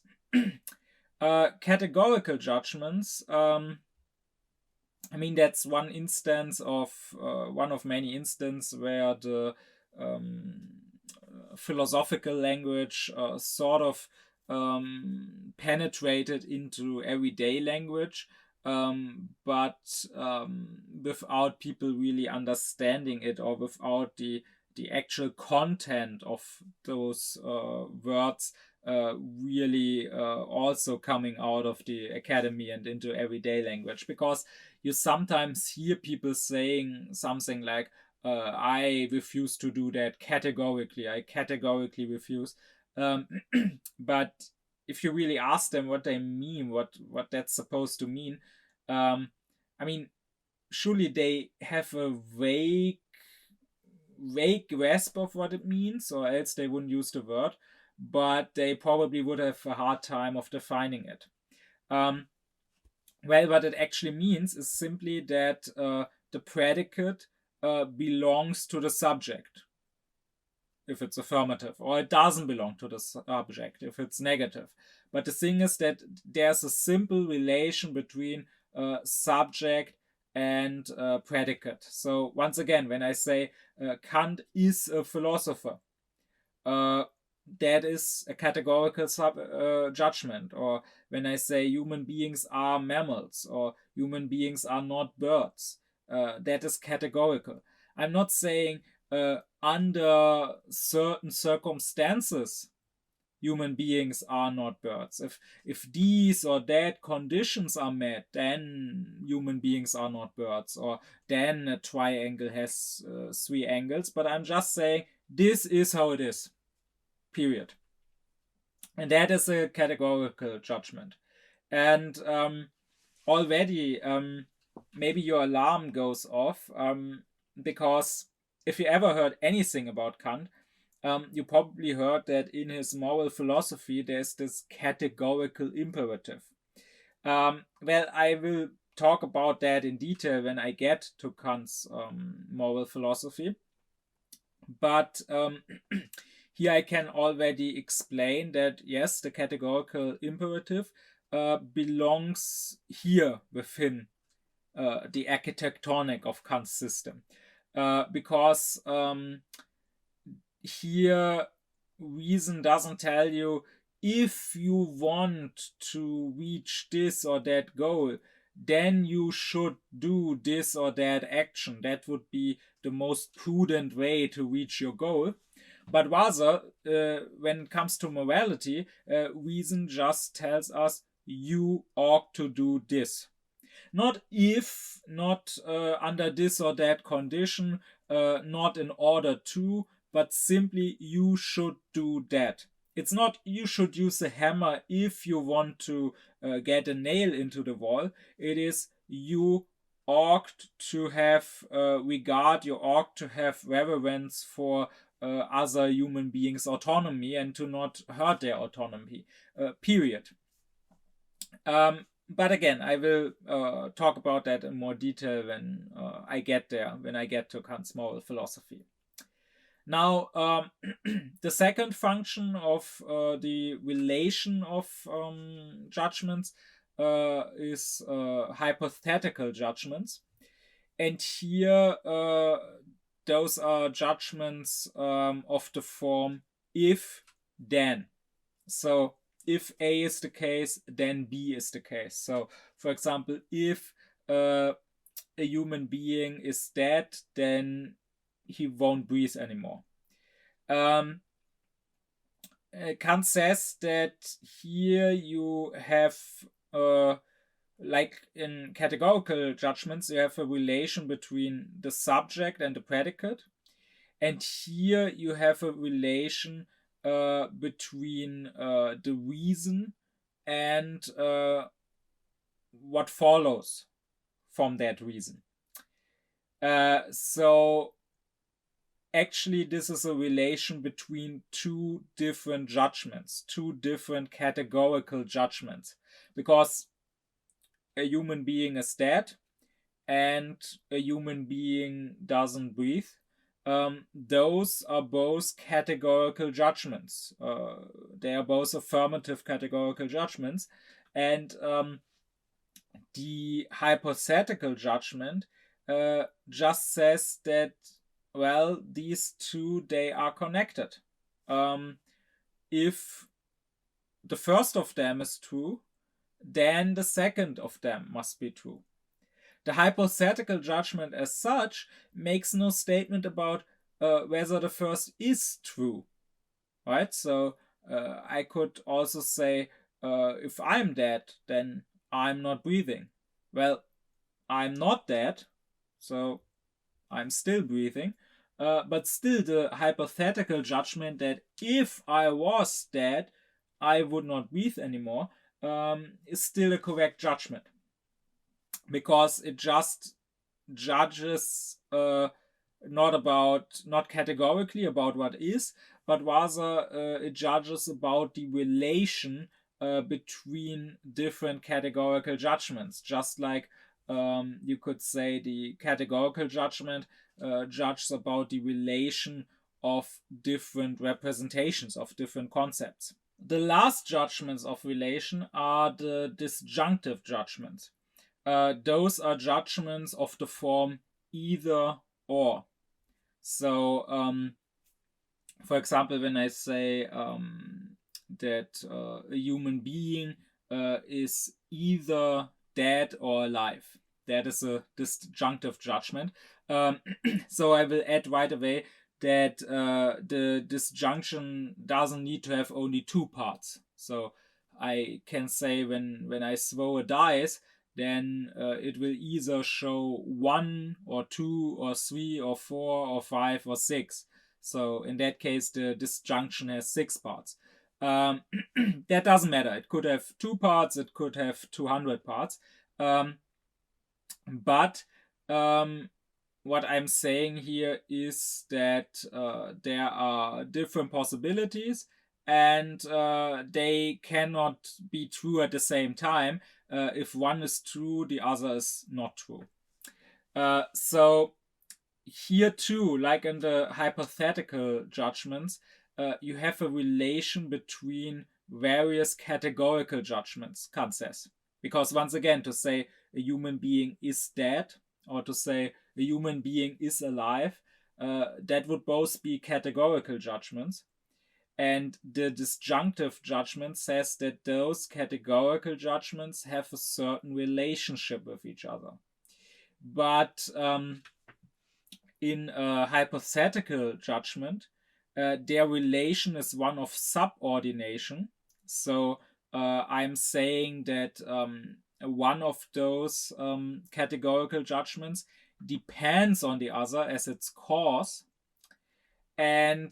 Categorical judgments, that's one instance of one of many instances where the philosophical language sort of penetrated into everyday language, but without people really understanding it, or without the actual content of those words really also coming out of the academy and into everyday language. Because you sometimes hear people saying something like, I refuse to do that categorically. I categorically refuse. But if you really ask them what they mean, what that's supposed to mean, surely they have a vague grasp of what it means, or else they wouldn't use the word, but they probably would have a hard time of defining it. Well, what it actually means is simply that the predicate belongs to the subject if it's affirmative, or it doesn't belong to the subject if it's negative. But the thing is that there's a simple relation between subject and predicate. So once again, when I say Kant is a philosopher, that is a categorical judgment. Or when I say human beings are mammals, or human beings are not birds, that is categorical. I'm not saying under certain circumstances human beings are not birds. If these or that conditions are met, then human beings are not birds, or then a triangle has 3 angles. But I'm just saying this is how it is, period. And that is a categorical judgment. And already maybe your alarm goes off, because if you ever heard anything about Kant, you probably heard that in his moral philosophy there's this categorical imperative. Well, I will talk about that in detail when I get to Kant's moral philosophy. But here I can already explain that, yes, the categorical imperative belongs here within the architectonic of Kant's system. Because here reason doesn't tell you, if you want to reach this or that goal, then you should do this or that action. That would be the most prudent way to reach your goal. But rather, when it comes to morality, reason just tells us you ought to do this. Not if, not under this or that condition, not in order to, but simply you should do that. It's not you should use a hammer if you want to get a nail into the wall. It is you ought to have regard, you ought to have reverence for other human beings' autonomy and to not hurt their autonomy, period. But again, I will talk about that in more detail when I get there, when I get to Kant's moral philosophy. Now, the second function of the relation of judgments is hypothetical judgments. And here, those are judgments of the form if, then. So, if A is the case, then B is the case. So, for example, if a human being is dead, then he won't breathe anymore. Kant says that here you have, like in categorical judgments, you have a relation between the subject and the predicate. And here you have a relation between the reason and what follows from that reason. So actually this is a relation between two different judgments, two different categorical judgments, because a human being is dead and a human being doesn't breathe. Those are both categorical judgments. They are both affirmative categorical judgments. And the hypothetical judgment just says that, well, these two, they are connected. If the first of them is true, then the second of them must be true. The hypothetical judgment as such makes no statement about whether the first is true, right? So I could also say, if I'm dead, then I'm not breathing. Well, I'm not dead, so I'm still breathing. But still, the hypothetical judgment that if I was dead, I would not breathe anymore is still a correct judgment, because it just judges not categorically about what is, but rather it judges about the relation between different categorical judgments. Just like you could say the categorical judgment judges about the relation of different representations of different concepts. The last judgments of relation are the disjunctive judgments. Those are judgments of the form either or. So, for example, when I say that a human being is either dead or alive, that is a disjunctive judgment. So I will add right away that the disjunction doesn't need to have only two parts. So I can say when I throw a dice, then it will either show 1 or 2 or 3 or 4 or 5 or 6. So in that case, the disjunction has 6 parts. That doesn't matter. It could have 2 parts, it could have 200 parts. But what I'm saying here is that there are different possibilities, and they cannot be true at the same time. If one is true, the other is not true. So here too, like in the hypothetical judgments, you have a relation between various categorical judgments, Kant says. Because once again, to say a human being is dead or to say a human being is alive, that would both be categorical judgments. And the disjunctive judgment says that those categorical judgments have a certain relationship with each other. But in a hypothetical judgment, their relation is one of subordination. So I'm saying that one of those categorical judgments depends on the other as its cause. And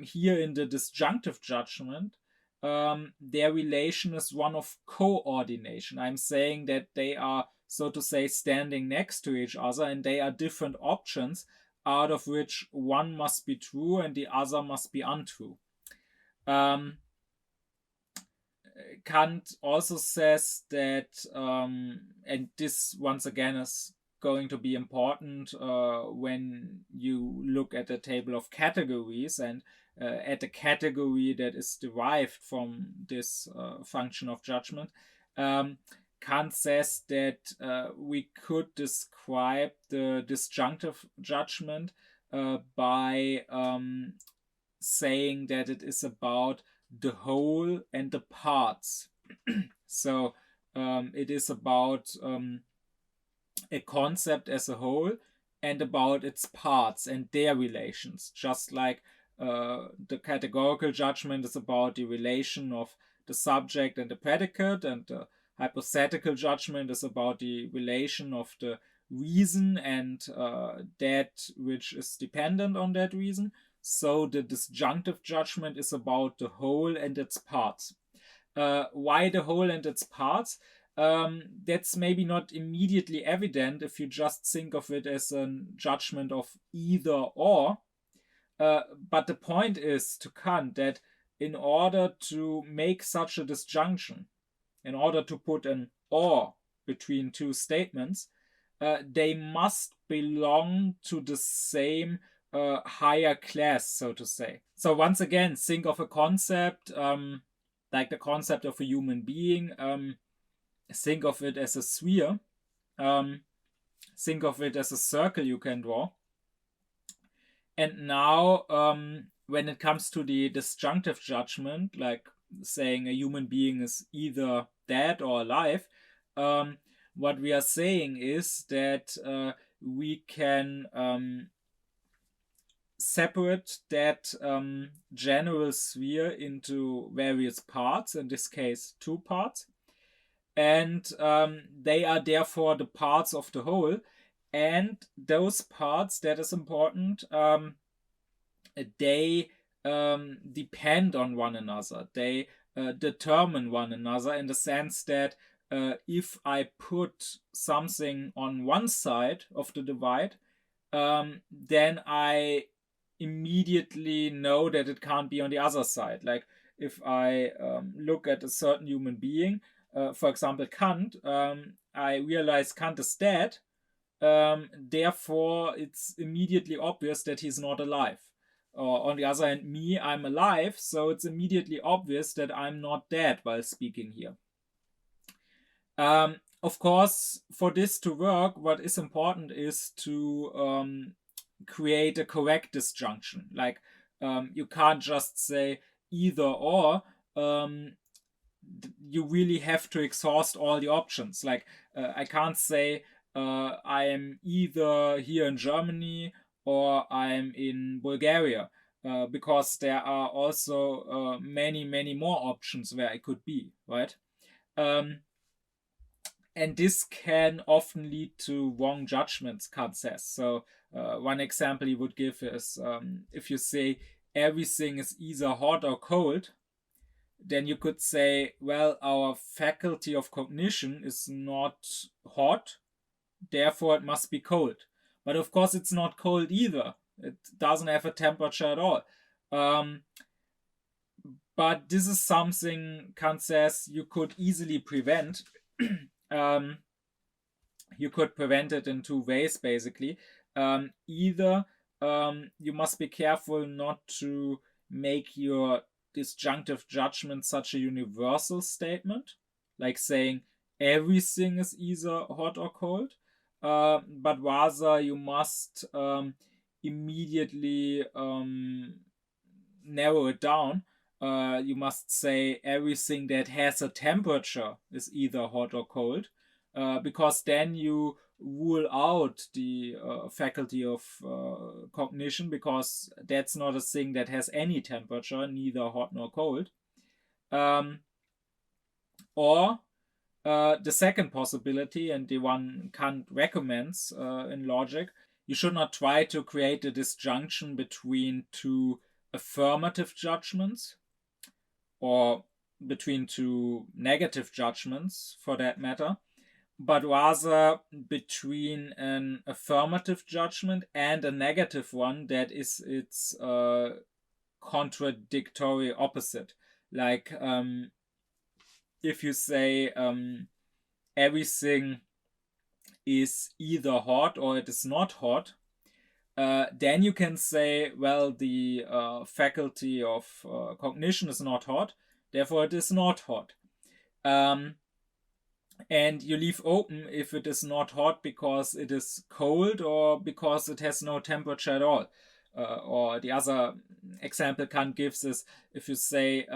here in the disjunctive judgment, their relation is one of coordination. I'm saying that they are, so to say, standing next to each other, and they are different options, out of which one must be true and the other must be untrue. Kant also says that, and this once again is going to be important when you look at the table of categories and at a category that is derived from this function of judgment. Kant says that we could describe the disjunctive judgment by saying that it is about the whole and the parts. So it is about a concept as a whole and about its parts and their relations, just like the categorical judgment is about the relation of the subject and the predicate, and the hypothetical judgment is about the relation of the reason and that which is dependent on that reason. So the disjunctive judgment is about the whole and its parts. Why the whole and its parts? That's maybe not immediately evident if you just think of it as a judgment of either or. But the point is to Kant that in order to make such a disjunction, in order to put an or between two statements, they must belong to the same higher class, so to say. So once again, think of a concept like the concept of a human being. Think of it as a sphere. Think of it as a circle you can draw. And now, when it comes to the disjunctive judgment, like saying a human being is either dead or alive, what we are saying is that we can separate that general sphere into various parts, in this case, two parts. And they are therefore the parts of the whole. And those parts, that is important, they depend on one another. They determine one another in the sense that if I put something on one side of the divide, then I immediately know that it can't be on the other side. Like if I look at a certain human being, for example, Kant, I realize Kant is dead. Therefore, it's immediately obvious that he's not alive. On the other hand, me, I'm alive, so it's immediately obvious that I'm not dead while speaking here. Of course, for this to work, what is important is to create a correct disjunction. Like you can't just say either or. You really have to exhaust all the options. Like I can't say I am either here in Germany or I'm in Bulgaria, because there are also many more options where I could be, right? And this can often lead to wrong judgments, Kant says. So one example he would give is if you say everything is either hot or cold, then you could say, well, our faculty of cognition is not hot, therefore it must be cold. But of course it's not cold either. It doesn't have a temperature at all. But this is something Kant says you could easily prevent. You could prevent it in two ways, basically. Either you must be careful not to make your disjunctive judgment such a universal statement, like saying everything is either hot or cold, but rather you must immediately narrow it down. You must say everything that has a temperature is either hot or cold, because then you rule out the faculty of cognition, because that's not a thing that has any temperature, neither hot nor cold. Or the second possibility, and the one Kant recommends in logic, you should not try to create a disjunction between two affirmative judgments or between two negative judgments for that matter, but rather between an affirmative judgment and a negative one that is its contradictory opposite. Like if you say everything is either hot or it is not hot, then you can say, well, the faculty of cognition is not hot, therefore it is not hot. And you leave open if it is not hot because it is cold or because it has no temperature at all. Or the other example Kant gives is if you say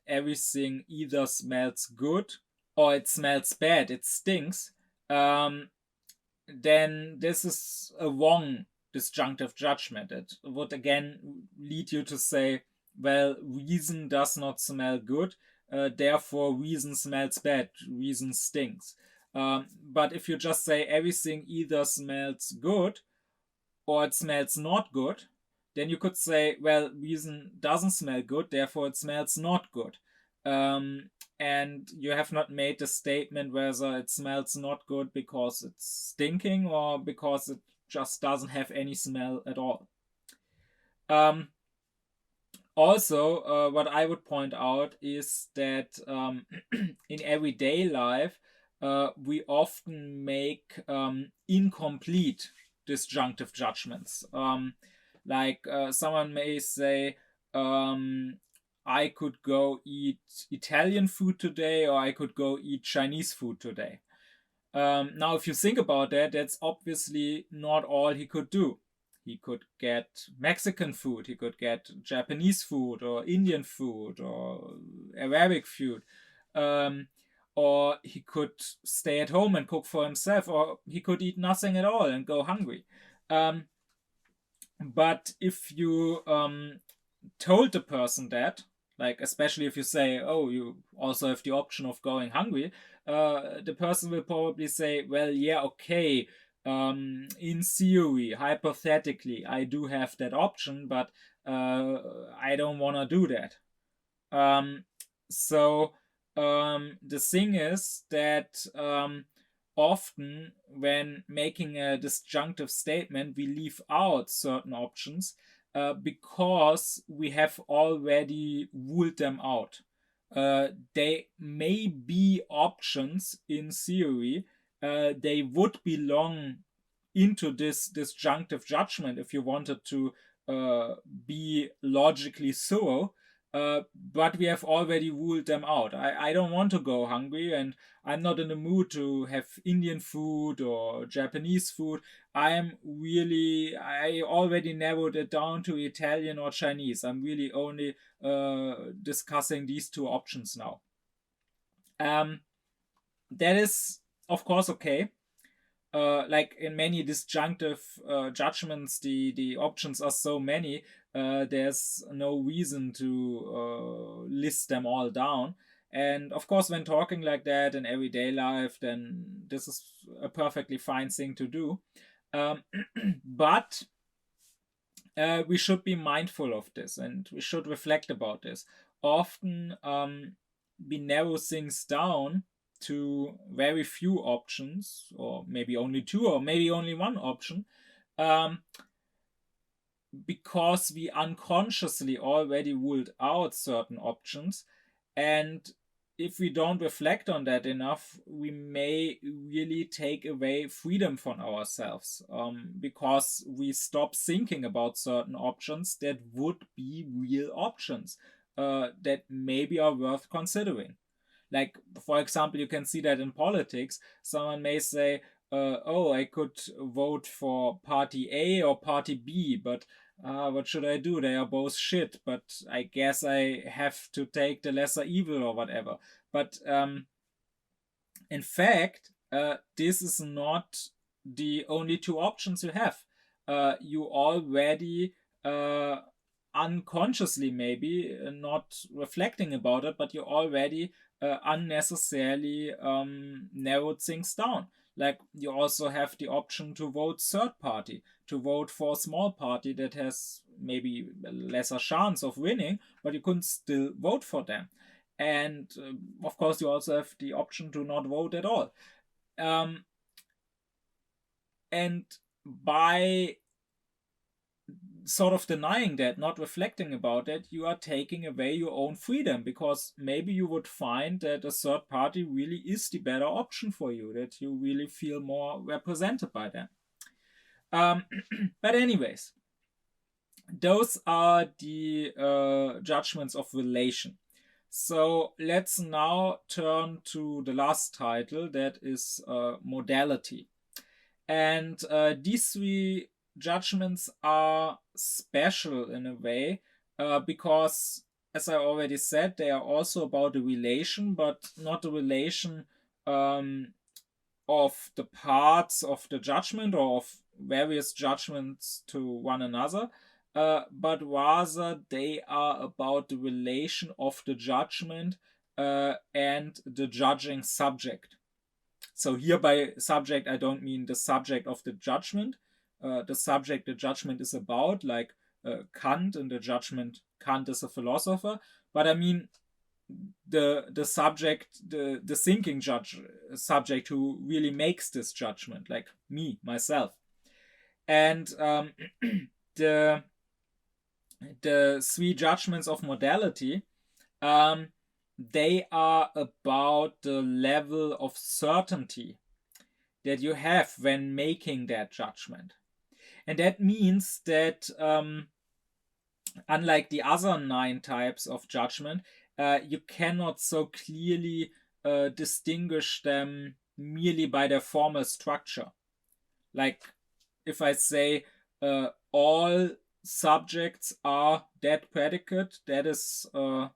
everything either smells good or it smells bad, it stinks, then this is a wrong disjunctive judgment. It would again lead you to say, well, reason does not smell good, therefore reason smells bad, reason stinks. But if you just say everything either smells good or it smells not good, then you could say, well, reason doesn't smell good, therefore it smells not good. And you have not made the statement whether it smells not good because it's stinking or because it just doesn't have any smell at all. Also, what I would point out is that in everyday life, we often make incomplete disjunctive judgments. Like someone may say, I could go eat Italian food today, or I could go eat Chinese food today. Now, if you think about that, that's obviously not all he could do. He could get Mexican food, he could get Japanese food, or Indian food, or Arabic food. Or he could stay at home and cook for himself, or he could eat nothing at all and go hungry. But if you told the person that, like especially if you say, oh, you also have the option of going hungry, the person will probably say, well, yeah, okay, in theory, hypothetically, I do have that option, but I don't want to do that. So the thing is that often when making a disjunctive statement, we leave out certain options because we have already ruled them out. They may be options in theory. They would belong into this disjunctive judgment if you wanted to be logically thorough. But we have already ruled them out. I don't want to go hungry, and I'm not in the mood to have Indian food or Japanese food. I already narrowed it down to Italian or Chinese. I'm really only discussing these two options now. That is, of course, okay. Like in many disjunctive judgments, the options are so many, there's no reason to list them all down. And of course, when talking like that in everyday life, then this is a perfectly fine thing to do. But we should be mindful of this and we should reflect about this. Often we narrow things down to very few options, or maybe only two, or maybe only one option, because we unconsciously already ruled out certain options. And if we don't reflect on that enough, we may really take away freedom from ourselves, because we stop thinking about certain options that would be real options, that maybe are worth considering. Like, for example, you can see that in politics. Someone may say, oh, I could vote for party A or party B, but what should I do? They are both shit, but I guess I have to take the lesser evil or whatever. But in fact, this is not the only two options you have. You already unconsciously, maybe not reflecting about it, but you already unnecessarily narrowed things down. Like, you also have the option to vote third party, to vote for a small party that has maybe a lesser chance of winning, but you couldn't still vote for them. And of course, you also have the option to not vote at all. And by sort of denying that, not reflecting about that, you are taking away your own freedom, because maybe you would find that a third party really is the better option for you, that you really feel more represented by them. But anyways, those are the judgments of relation. So let's now turn to the last title, that is modality. And these three judgments are special in a way because, as I already said, they are also about the relation, but not the relation of the parts of the judgment or of various judgments to one another, but rather they are about the relation of the judgment and the judging subject. So here by subject, I don't mean the subject of the judgment, the subject the judgment is about, like Kant in the judgment, Kant is a philosopher, but I mean the subject, the thinking subject who really makes this judgment, like me, myself. And the three judgments of modality, they are about the level of certainty that you have when making that judgment. And that means that unlike the other 9 types of judgment, you cannot so clearly distinguish them merely by their formal structure. Like if I say all subjects are that predicate, that is a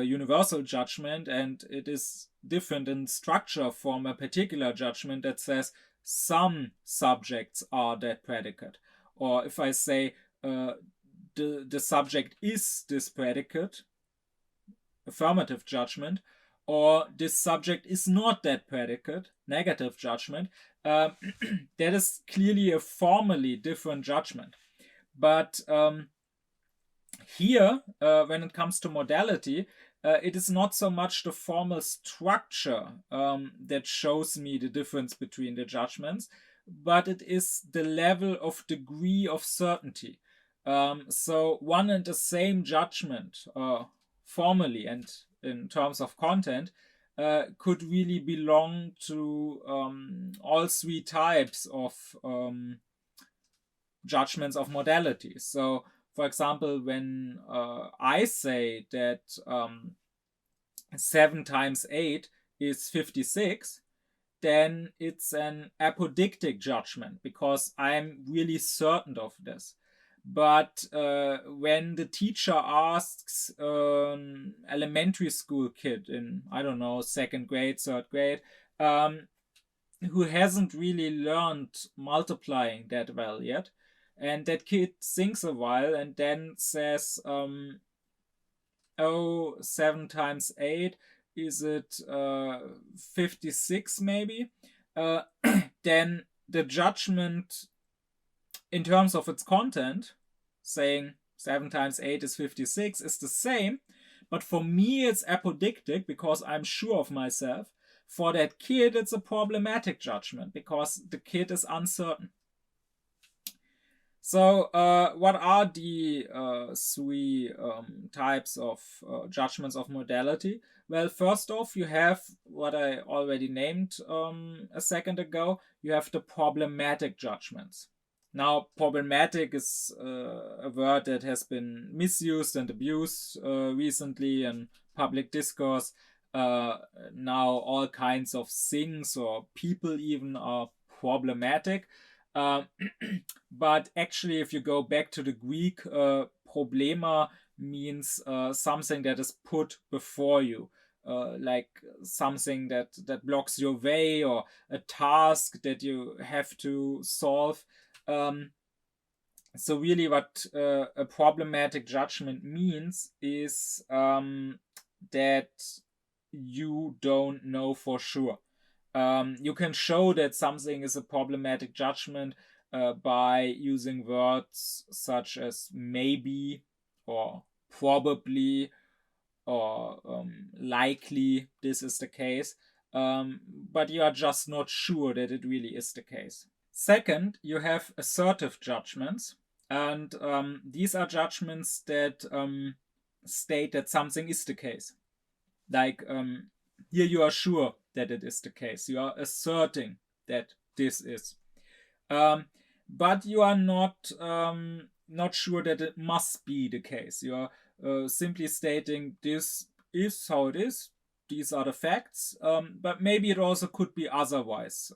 universal judgment, and it is different in structure from a particular judgment that says some subjects are that predicate. Or if I say the subject is this predicate, affirmative judgment, or this subject is not that predicate, negative judgment, that is clearly a formally different judgment. But here, when it comes to modality, it is not so much the formal structure that shows me the difference between the judgments, but it is the level of degree of certainty. So one and the same judgment, formally and in terms of content, could really belong to all 3 types of judgments of modality. So, for example, when I say that 7 times 8 is 56, then it's an apodictic judgment because I'm really certain of this. But when the teacher asks an elementary school kid in, I don't know, 2nd grade, 3rd grade, who hasn't really learned multiplying that well yet, and that kid thinks a while and then says, 7 times 8, is it 56 maybe? Then the judgment in terms of its content, saying 7 times 8 is 56, is the same, but for me it's apodictic because I'm sure of myself. For that kid, it's a problematic judgment because the kid is uncertain. So what are the 3 types of judgments of modality? Well, first off, you have what I already named a second ago. You have the problematic judgments. Now, problematic is a word that has been misused and abused recently in public discourse. Now all kinds of things or people even are problematic. But actually, if you go back to the Greek, problema means something that is put before you, like something that blocks your way, or a task that you have to solve. So really what a problematic judgment means is that you don't know for sure. You can show that something is a problematic judgment by using words such as maybe or probably or likely this is the case, but you are just not sure that it really is the case. Second, you have assertive judgments. And these are judgments that state that something is the case. Like here you are sure that it is the case. You are asserting that this is. But you are not sure that it must be the case. You are simply stating this is how it is. These are the facts. But maybe it also could be otherwise.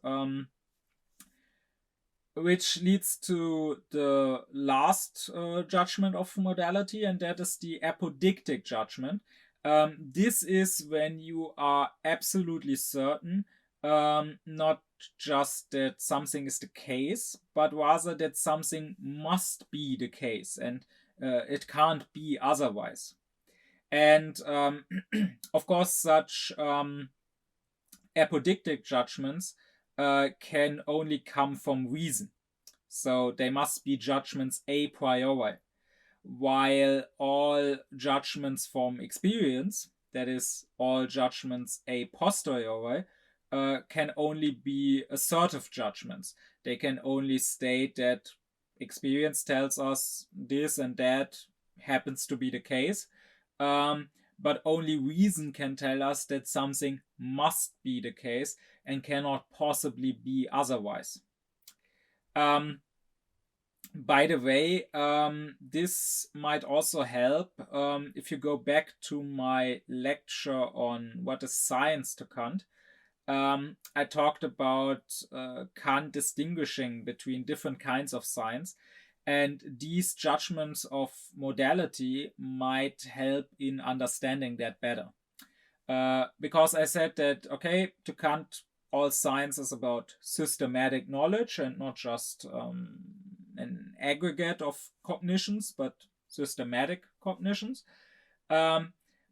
Which leads to the last judgment of modality, and that is the apodictic judgment. This is when you are absolutely certain, not just that something is the case, but rather that something must be the case, and it can't be otherwise. And of course, such apodictic judgments can only come from reason. So they must be judgments a priori, while all judgments from experience, that is, all judgments a posteriori, can only be assertive judgments. They can only state that experience tells us this and that happens to be the case. But only reason can tell us that something must be the case and cannot possibly be otherwise. By the way, this might also help if you go back to my lecture on what is science to Kant. I talked about Kant distinguishing between different kinds of science, and these judgments of modality might help in understanding that better. Because I said that, okay, to Kant, all science is about systematic knowledge and not just an aggregate of cognitions, but systematic cognitions.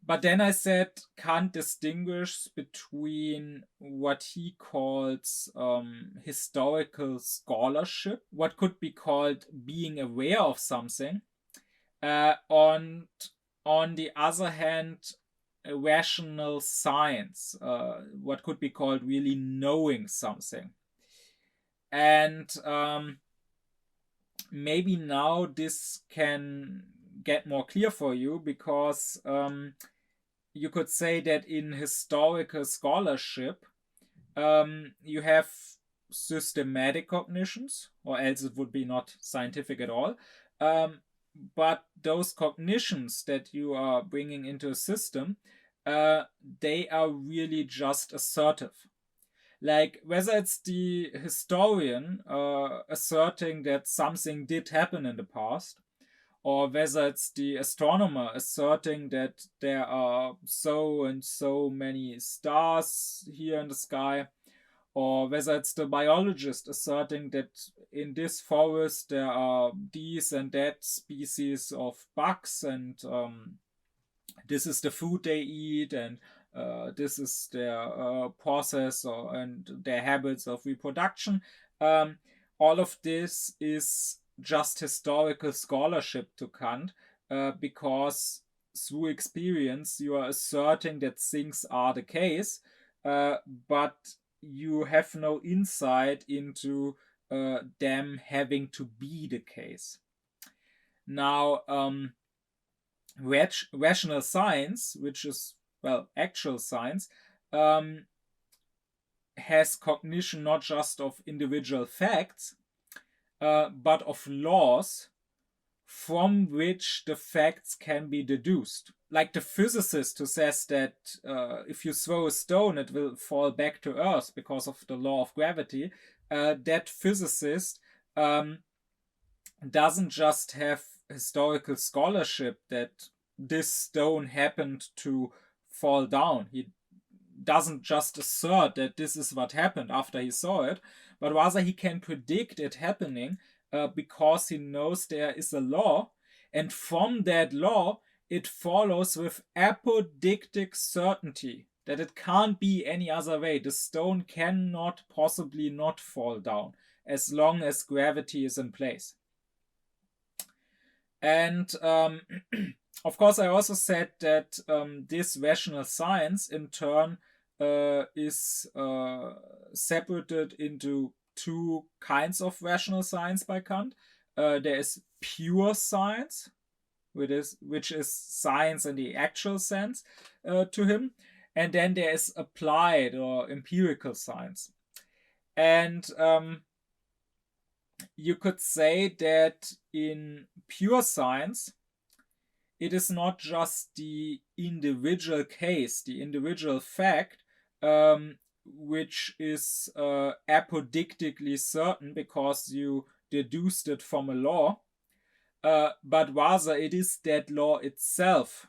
But then I said Kant distinguishes between what he calls historical scholarship, what could be called being aware of something, on the other hand, rational science, what could be called really knowing something. And maybe now this can get more clear for you, because you could say that in historical scholarship, you have systematic cognitions, or else it would be not scientific at all. But those cognitions that you are bringing into a system, they are really just assertive. Like whether it's the historian asserting that something did happen in the past, or whether it's the astronomer asserting that there are so and so many stars here in the sky, or whether it's the biologist asserting that in this forest there are these and that species of bugs, and this is the food they eat, and this is their process and their habits of reproduction. All of this is just historical scholarship to Kant, because through experience you are asserting that things are the case, but you have no insight into them having to be the case. Now, rational science, which is, well, actual science, has cognition not just of individual facts, but of laws from which the facts can be deduced. Like the physicist who says that if you throw a stone, it will fall back to Earth because of the law of gravity. That physicist doesn't just have historical scholarship that this stone happened to fall down. He doesn't just assert that this is what happened after he saw it, but rather he can predict it happening because he knows there is a law, and from that law it follows with apodictic certainty that it can't be any other way. The stone cannot possibly not fall down as long as gravity is in place. And of course, I also said that this rational science in turn is separated into two kinds of rational science by Kant. there is pure science, which is science in the actual sense to him, and then there is applied or empirical science. And you could say that in pure science, it is not just the individual case, the individual fact, which is apodictically certain because you deduced it from a law, but rather it is that law itself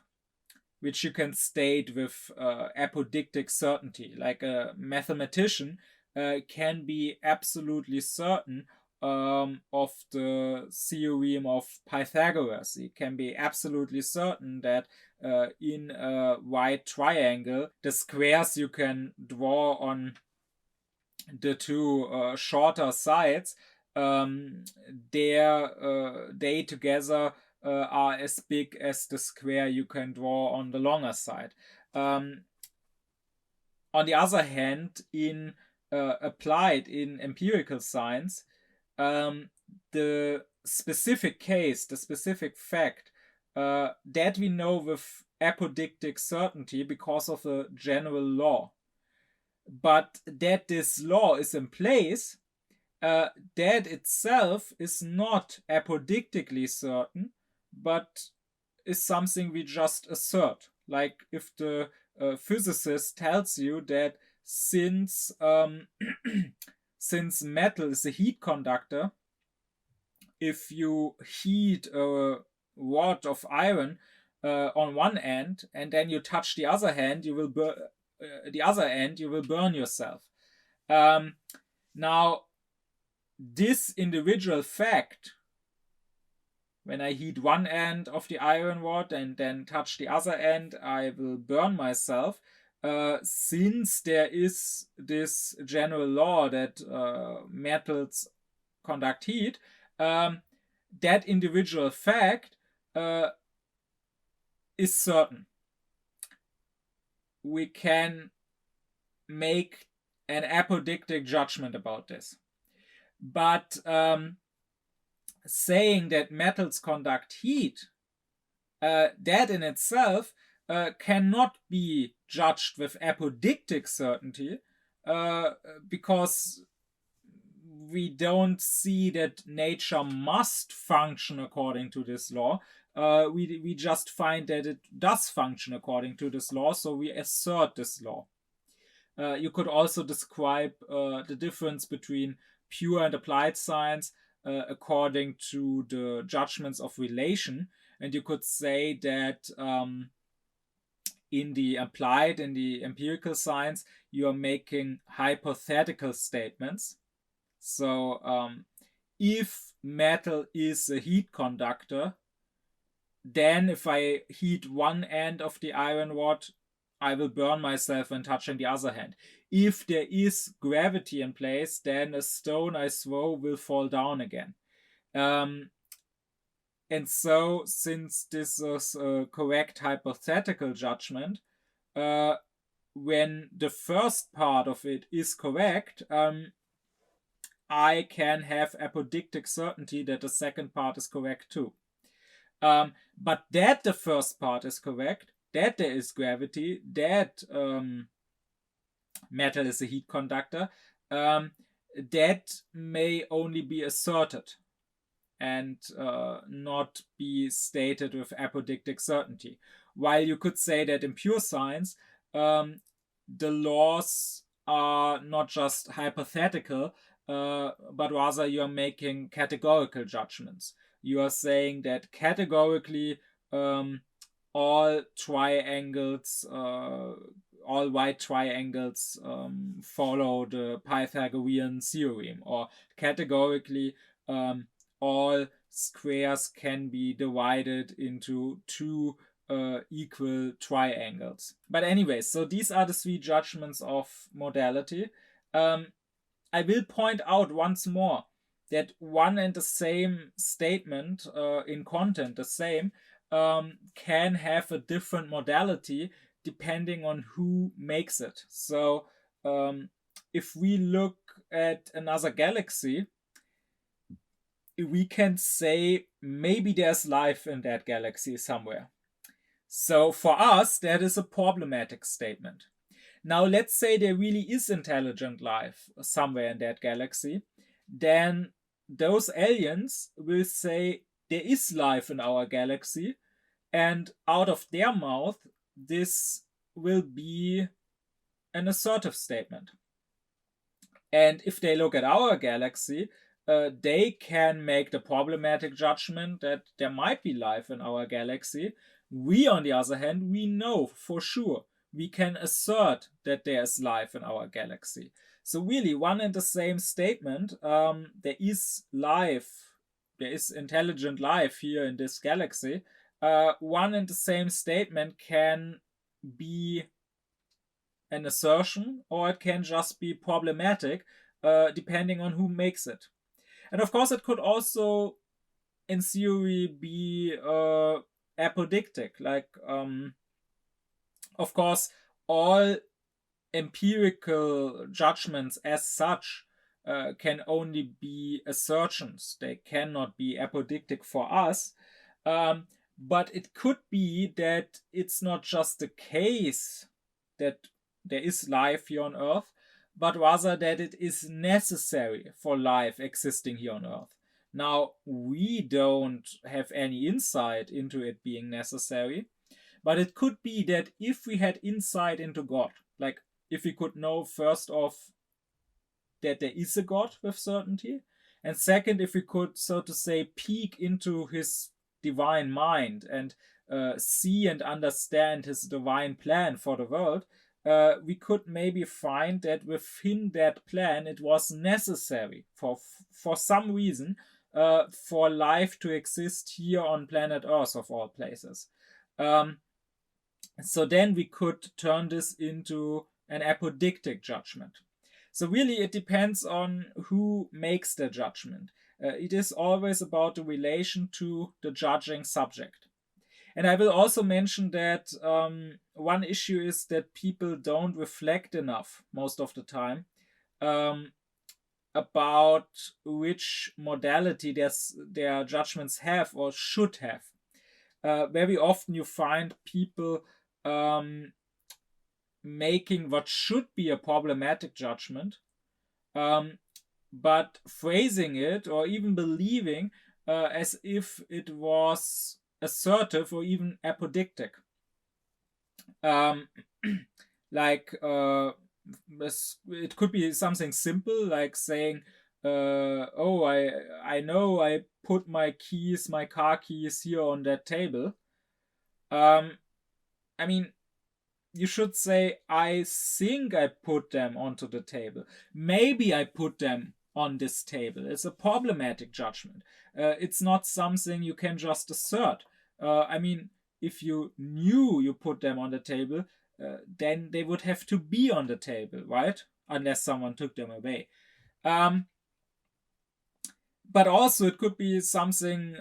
which you can state with apodictic certainty. Like a mathematician can be absolutely certain of the theorem of Pythagoras. He can be absolutely certain that in a right triangle, the squares you can draw on the two shorter sides, they together are as big as the square you can draw on the longer side. On the other hand, in applied in empirical science, the specific case, the specific fact that we know with apodictic certainty because of a general law, but that this law is in place, that itself is not apodictically certain, but is something we just assert. Like if the physicist tells you that since since metal is a heat conductor, if you heat a rod of iron on one end and then you touch the other hand, you will the other end, you will burn yourself. Now, this individual fact, when I heat one end of the iron rod and then touch the other end, I will burn myself. Since there is this general law that metals conduct heat, that individual fact is certain. We can make an apodictic judgment about this. But saying that metals conduct heat, that in itself cannot be judged with apodictic certainty because we don't see that nature must function according to this law. We just find that it does function according to this law, so we assert this law. You could also describe the difference between pure and applied science according to the judgments of relation. And you could say that in the applied, in the empirical science, you are making hypothetical statements. So if metal is a heat conductor, then if I heat one end of the iron rod, I will burn myself when touching the other hand. If there is gravity in place, then a stone I throw will fall down again. And so, since this is a correct hypothetical judgment, when the first part of it is correct, I can have apodictic certainty that the second part is correct too. But that the first part is correct, that there is gravity, that metal is a heat conductor, that may only be asserted and not be stated with apodictic certainty. While you could say that in pure science, the laws are not just hypothetical, but rather you are making categorical judgments. You are saying that categorically all triangles, all right triangles follow the Pythagorean theorem, or categorically all squares can be divided into two equal triangles. But anyway, so these are the three judgments of modality. I will point out once more that one and the same statement in content, the same, can have a different modality depending on who makes it. So if we look at another galaxy, we can say maybe there's life in that galaxy somewhere. So for us, that is a problematic statement. Now, let's say there really is intelligent life somewhere in that galaxy. Then those aliens will say there is life in our galaxy, and out of their mouth, this will be an assertive statement. And if they look at our galaxy, they can make the problematic judgment that there might be life in our galaxy. We, on the other hand, we know for sure. We can assert that there is life in our galaxy. So really, one and the same statement, there is life, there is intelligent life here in this galaxy. One and the same statement can be an assertion, or it can just be problematic, depending on who makes it. And of course, it could also, in theory, be apodictic. Like, of course, all empirical judgments as such can only be assertions. They cannot be apodictic for us. But it could be that it's not just the case that there is life here on Earth, but rather that it is necessary for life existing here on Earth. Now, we don't have any insight into it being necessary, but it could be that if we had insight into God, like if we could know first off that there is a God with certainty, and second, if we could, so to say, peek into his divine mind and see and understand his divine plan for the world, we could maybe find that within that plan it was necessary for some reason for life to exist here on planet Earth of all places. So then we could turn this into an apodictic judgment. So really it depends on who makes the judgment. It is always about the relation to the judging subject. And I will also mention that one issue is that people don't reflect enough most of the time about which modality their judgments have or should have. Very often you find people making what should be a problematic judgment, but phrasing it or even believing as if it was assertive or even apodictic. Like it could be something simple, like saying, "Oh, I know I put my car keys here on that table." I mean, you should say, "I think I put them onto the table. Maybe I put them on this table." It's a problematic judgment. It's not something you can just assert. I mean, if you knew you put them on the table, then they would have to be on the table, right? Unless someone took them away. But also it could be something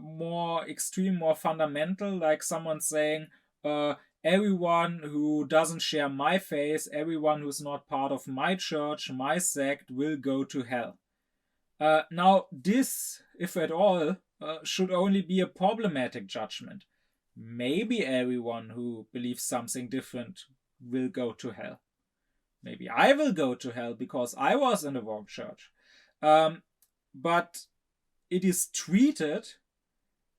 more extreme, more fundamental, like someone saying, everyone who doesn't share my faith, everyone who's not part of my church, my sect, will go to hell. Now, this, if at all, should only be a problematic judgment. Maybe everyone who believes something different will go to hell. Maybe I will go to hell because I was in the wrong church. But it is treated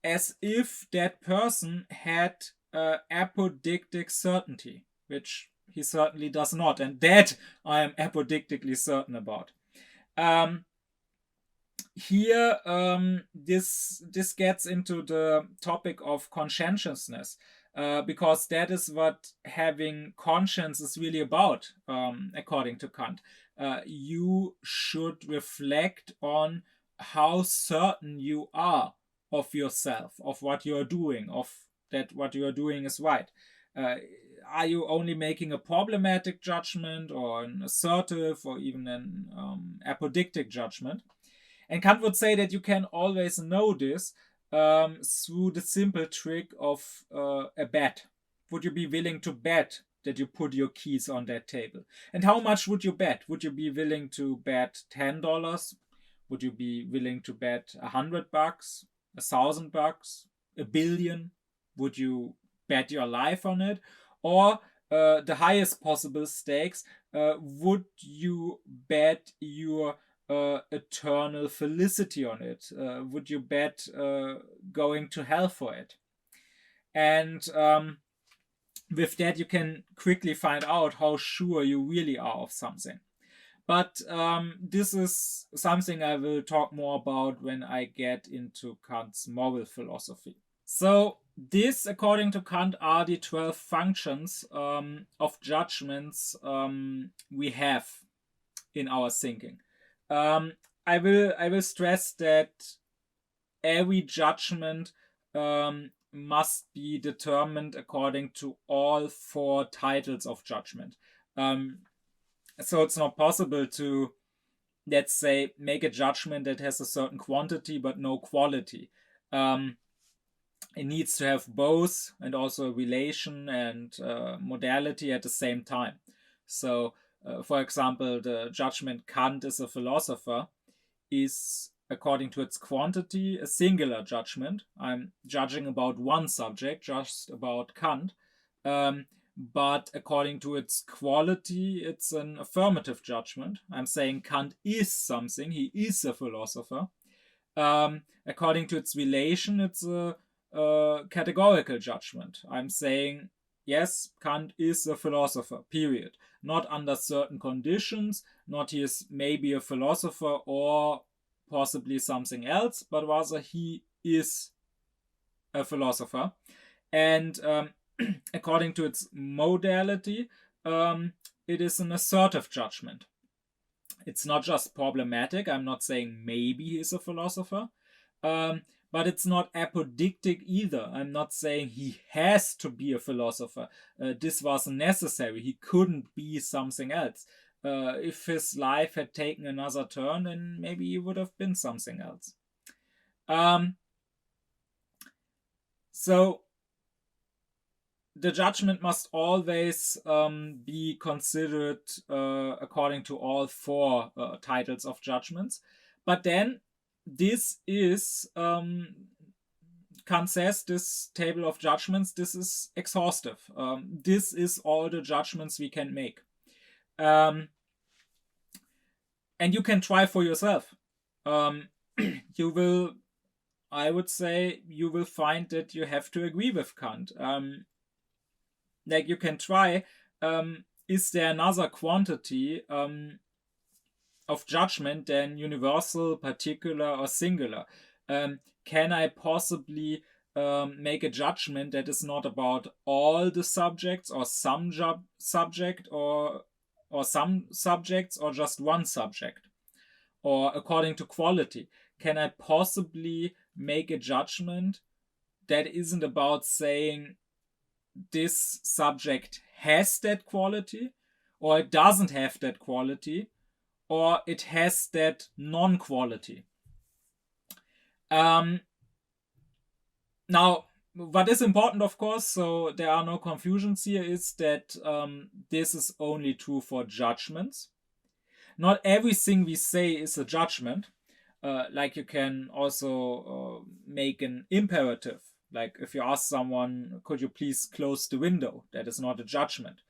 as if that person had apodictic certainty, which he certainly does not, and that I am apodictically certain about. Here, this gets into the topic of conscientiousness, because that is what having conscience is really about, according to Kant. You should reflect on how certain you are of yourself, of what you are doing, of that what you are doing is right. Are you only making a problematic judgment, or an assertive, or even an apodictic judgment? And Kant would say that you can always know this through the simple trick of a bet. Would you be willing to bet that you put your keys on that table? And how much would you bet? Would you be willing to bet $10? Would you be willing to bet $100, $1,000, $1 billion? Would you bet your life on it? Or the highest possible stakes, would you bet your eternal felicity on it? Would you bet going to hell for it? And with that, you can quickly find out how sure you really are of something. But this is something I will talk more about when I get into Kant's moral philosophy. So this, according to Kant, are the 12 functions of judgments we have in our thinking. I will stress that every judgment must be determined according to all 4 titles of judgment. So it's not possible to, let's say, make a judgment that has a certain quantity but no quality. It needs to have both, and also relation and modality at the same time. So, for example, the judgment Kant is a philosopher is, according to its quantity, a singular judgment. I'm judging about one subject, just about Kant. But according to its quality, it's an affirmative judgment. I'm saying Kant is something, he is a philosopher. According to its relation, it's a categorical judgment. I'm saying, yes, Kant is a philosopher, period. Not under certain conditions, not he is maybe a philosopher or possibly something else, but rather he is a philosopher. And according to its modality, it is an assertive judgment. It's not just problematic. I'm not saying maybe he's a philosopher, but it's not apodictic either. I'm not saying he has to be a philosopher. This was necessary. He couldn't be something else. If his life had taken another turn, then maybe he would have been something else. So the judgment must always be considered according to all 4 titles of judgments. But then this is, Kant says, this table of judgments, this is exhaustive. This is all the judgments we can make. And you can try for yourself. You will, I would say, you will find that you have to agree with Kant. Like you can try, is there another quantity of judgment than universal, particular, or singular? Can I possibly make a judgment that is not about all the subjects or some subject or some subjects or just one subject? Or according to quality, can I possibly make a judgment that isn't about saying this subject has that quality, or it doesn't have that quality, or it has that non-quality? Now, what is important, of course, so there are no confusions here, is that this is only true for judgments. Not everything we say is a judgment. Like you can also make an imperative. Like if you ask someone, could you please close the window? That is not a judgment.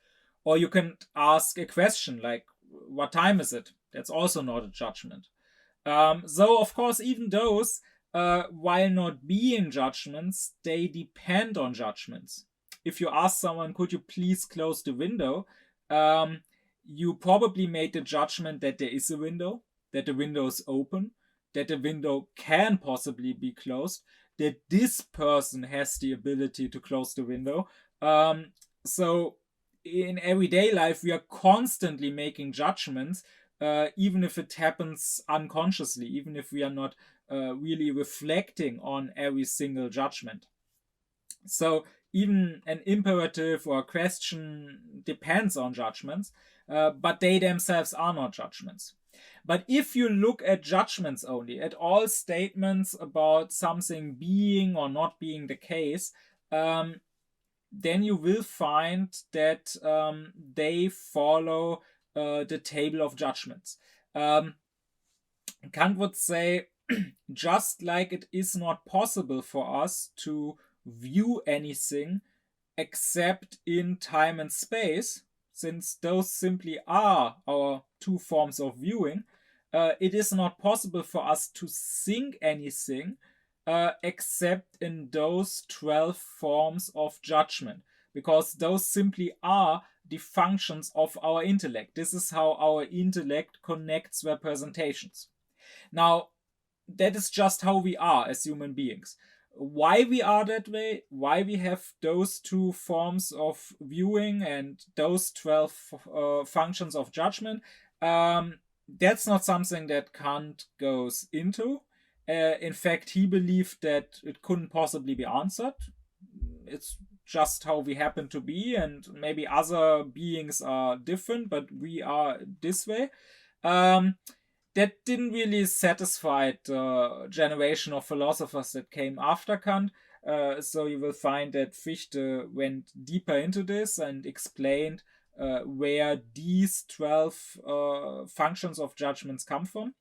Or you can ask a question like, what time is it? That's also not a judgment. So, of course, even those, while not being judgments, they depend on judgments. If you ask someone, could you please close the window? You probably made the judgment that there is a window, that the window is open, that the window can possibly be closed, that this person has the ability to close the window. So in everyday life, we are constantly making judgments, even if it happens unconsciously, even if we are not really reflecting on every single judgment. So even an imperative or a question depends on judgments, but they themselves are not judgments. But if you look at judgments only, at all statements about something being or not being the case, then you will find that they follow the table of judgments. Kant would say, just like it is not possible for us to view anything except in time and space, since those simply are our two forms of viewing, it is not possible for us to think anything except in those 12 forms of judgment, because those simply are the functions of our intellect. This is how our intellect connects representations. Now, that is just how we are as human beings. Why we are that way, why we have those two forms of viewing and those 12 functions of judgment, that's not something that Kant goes into. In fact, he believed that it couldn't possibly be answered. It's just how we happen to be, and maybe other beings are different, but we are this way. That didn't really satisfy the generation of philosophers that came after Kant. So you will find that Fichte went deeper into this and explained where these 12 functions of judgments come from.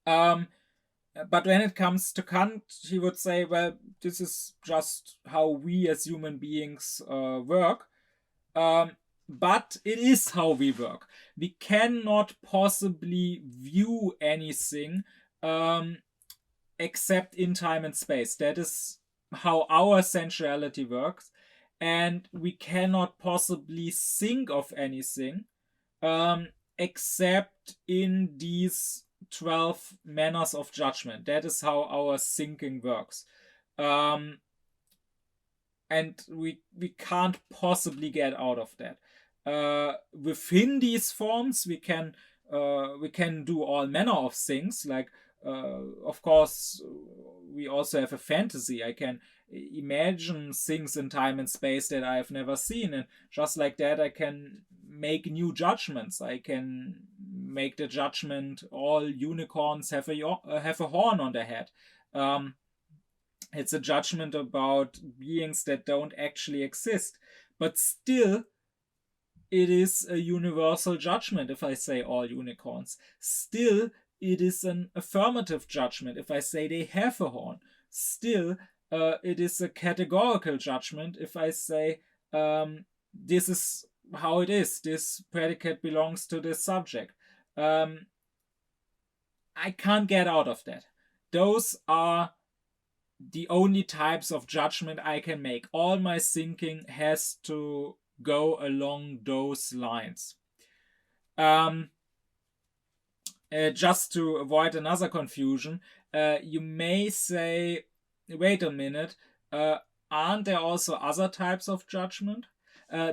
But when it comes to Kant, he would say, well, this is just how we as human beings work. But it is how we work. We cannot possibly view anything except in time and space. That is how our sensuality works. And we cannot possibly think of anything except in these 12 manners of judgment. That is how our thinking works. And we can't possibly get out of that. Within these forms, we can do all manner of things. Like, of course, we also have a fantasy. I can imagine things in time and space that I have never seen, and just like that, I can make new judgments. I can make the judgment all unicorns have a horn on their head. It's a judgment about beings that don't actually exist, but still it is a universal judgment if I say all unicorns. Still, it is an affirmative judgment if I say they have a horn. Still, it is a categorical judgment if I say this is how it is. This predicate belongs to this subject. I can't get out of that. Those are the only types of judgment I can make. All my thinking has to go along those lines. Just to avoid another confusion, you may say, wait a minute, aren't there also other types of judgment?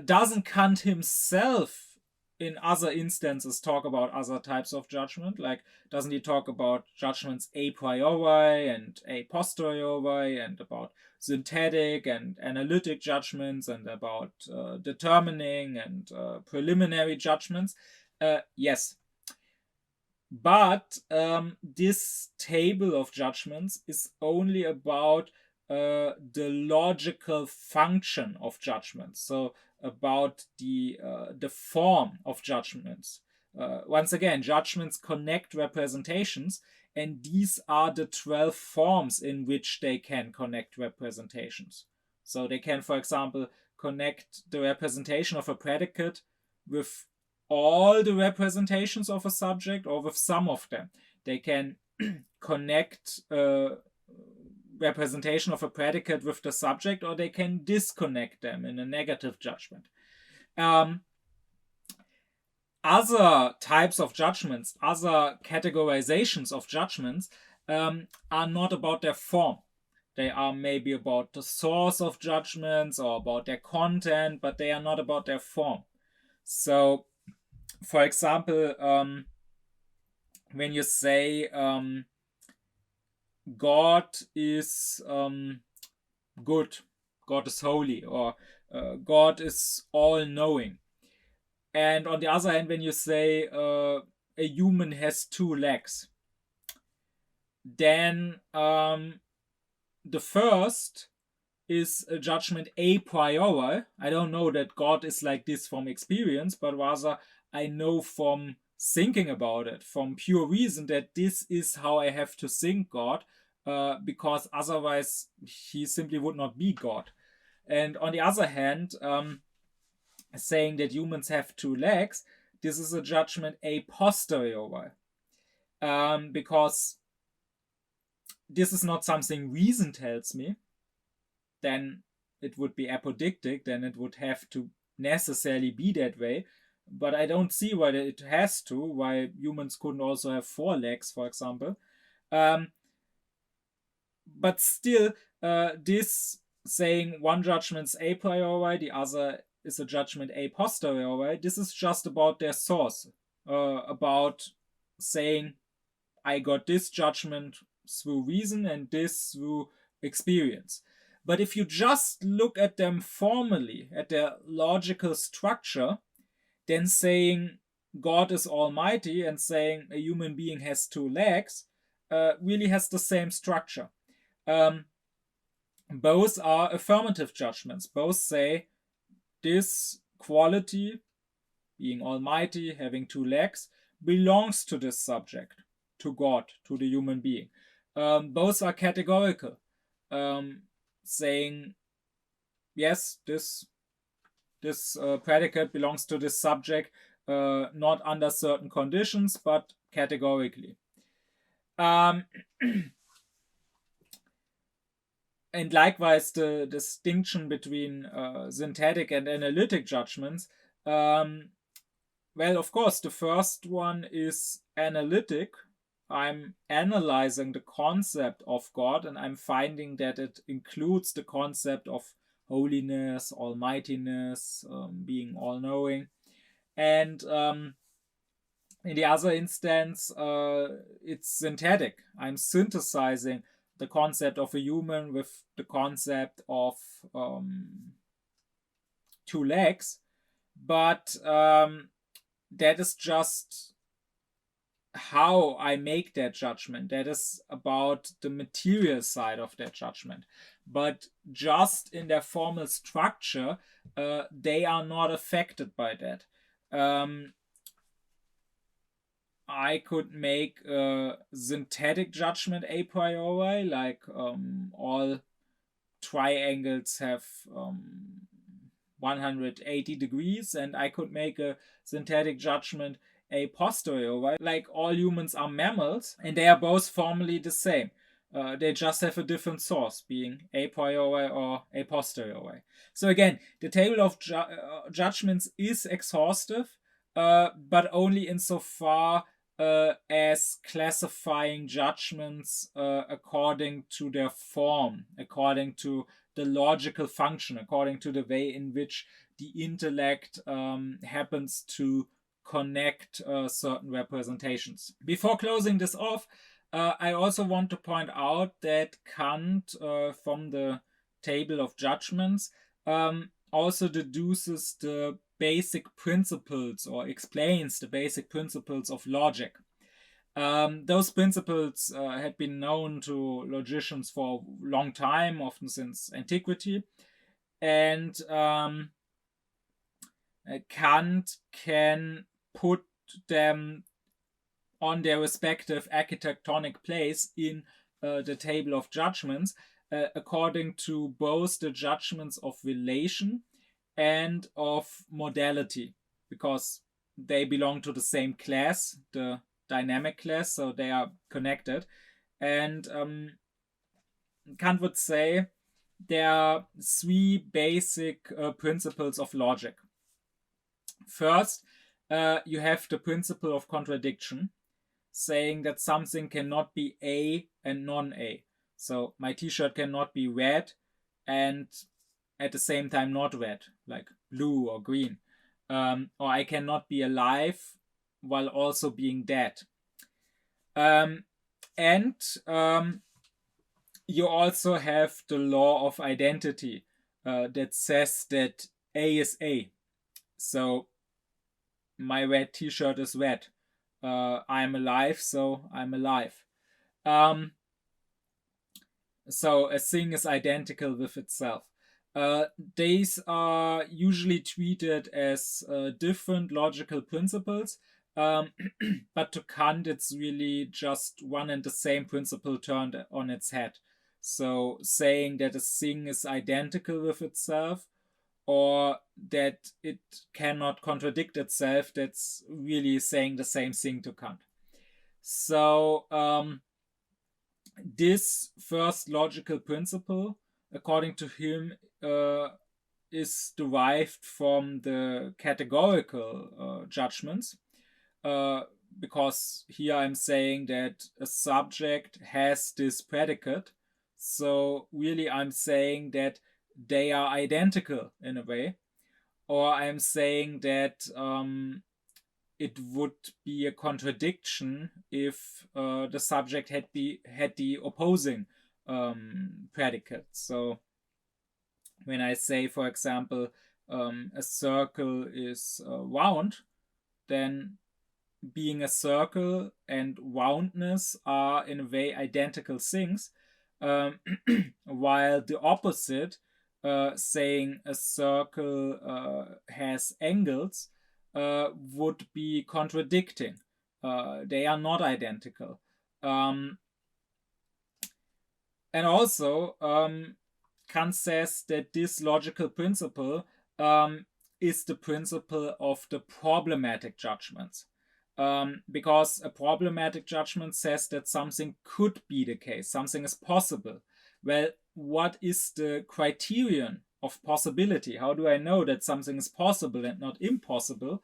Doesn't Kant himself in other instances talk about other types of judgment? Like, doesn't he talk about judgments a priori and a posteriori, and about synthetic and analytic judgments, and about determining and preliminary judgments? Yes. But this table of judgments is only about the logical function of judgments. So about the form of judgments. Once again, judgments connect representations, and these are the 12 forms in which they can connect representations. So they can, for example, connect the representation of a predicate with all the representations of a subject or with some of them. They can connect representation of a predicate with the subject, or they can disconnect them in a negative judgment. Other types of judgments, other categorizations of judgments are not about their form. They are maybe about the source of judgments or about their content, but they are not about their form. So, for example, when you say God is good, God is holy, or God is all-knowing. And on the other hand, when you say a human has 2 legs, then the first is a judgment a priori. I don't know that God is like this from experience, but rather I know from thinking about it from pure reason that this is how I have to think God, because otherwise he simply would not be God. And on the other hand, saying that humans have two legs, this is a judgment a posteriori, because this is not something reason tells me. Then it would be apodictic, then it would have to necessarily be that way. But I don't see why it has to, why humans couldn't also have four legs, for example. But still, this saying one judgment's a priori, the other is a judgment a posteriori, this is just about their source, about saying I got this judgment through reason and this through experience. But if you just look at them formally, at their logical structure, then saying God is almighty and saying a human being has two legs really has the same structure. Both are affirmative judgments. Both say this quality, being almighty, having two legs, belongs to this subject, to God, to the human being. Both are categorical, saying, yes, this predicate belongs to this subject, not under certain conditions, but categorically. And likewise, the distinction between synthetic and analytic judgments, well, of course, the first one is analytic. I'm analyzing the concept of God, and I'm finding that it includes the concept of holiness, almightiness, being all-knowing. And in the other instance, it's synthetic. I'm synthesizing the concept of a human with the concept of two legs. But that is just how I make that judgment. That is about the material side of that judgment. But just in their formal structure, they are not affected by that. I could make a synthetic judgment a priori, like all triangles have 180 degrees, and I could make a synthetic judgment a posteriori, like all humans are mammals, and they are both formally the same. They just have a different source, being a priori or a posteriori. So again, the table of judgments is exhaustive, but only insofar as classifying judgments according to their form, according to the logical function, according to the way in which the intellect happens to connect certain representations. Before closing this off, I also want to point out that Kant, from the table of judgments, also deduces the basic principles, or explains the basic principles of logic. Those principles had been known to logicians for a long time, often since antiquity, and Kant can put them on their respective architectonic place in the table of judgments, according to both the judgments of relation and of modality, because they belong to the same class, the dynamic class, so they are connected. And Kant would say there are three basic principles of logic. First, you have the principle of contradiction, saying that something cannot be A and non-A. So my t-shirt cannot be red and at the same time not red, like blue or green. Or I cannot be alive while also being dead. And you also have the law of identity that says that A is A. So my red t-shirt is red. I'm alive, so I'm alive. So a thing is identical with itself. These are usually treated as different logical principles, But to Kant, it's really just one and the same principle turned on its head. So saying that a thing is identical with itself, or that it cannot contradict itself, that's really saying the same thing to Kant. So this first logical principle, according to him, is derived from the categorical judgments, because here I'm saying that a subject has this predicate. So really I'm saying that they are identical in a way, or I'm saying that it would be a contradiction if the subject had the opposing predicate. So when I say, for example, a circle is round, then being a circle and roundness are in a way identical things, while the opposite, saying a circle has angles, would be contradicting. They are not identical. And also, Kant says that this logical principle is the principle of the problematic judgments. Because a problematic judgment says that something could be the case, something is possible. Well, what is the criterion of possibility? How do I know that something is possible and not impossible?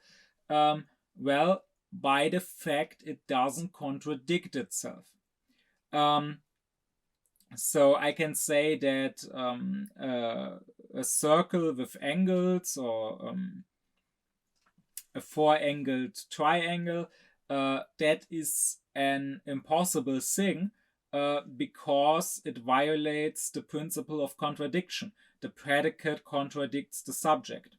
Well, by the fact it doesn't contradict itself. So I can say that a circle with angles, or a four-angled triangle, that is an impossible thing, because it violates the principle of contradiction. The predicate contradicts the subject.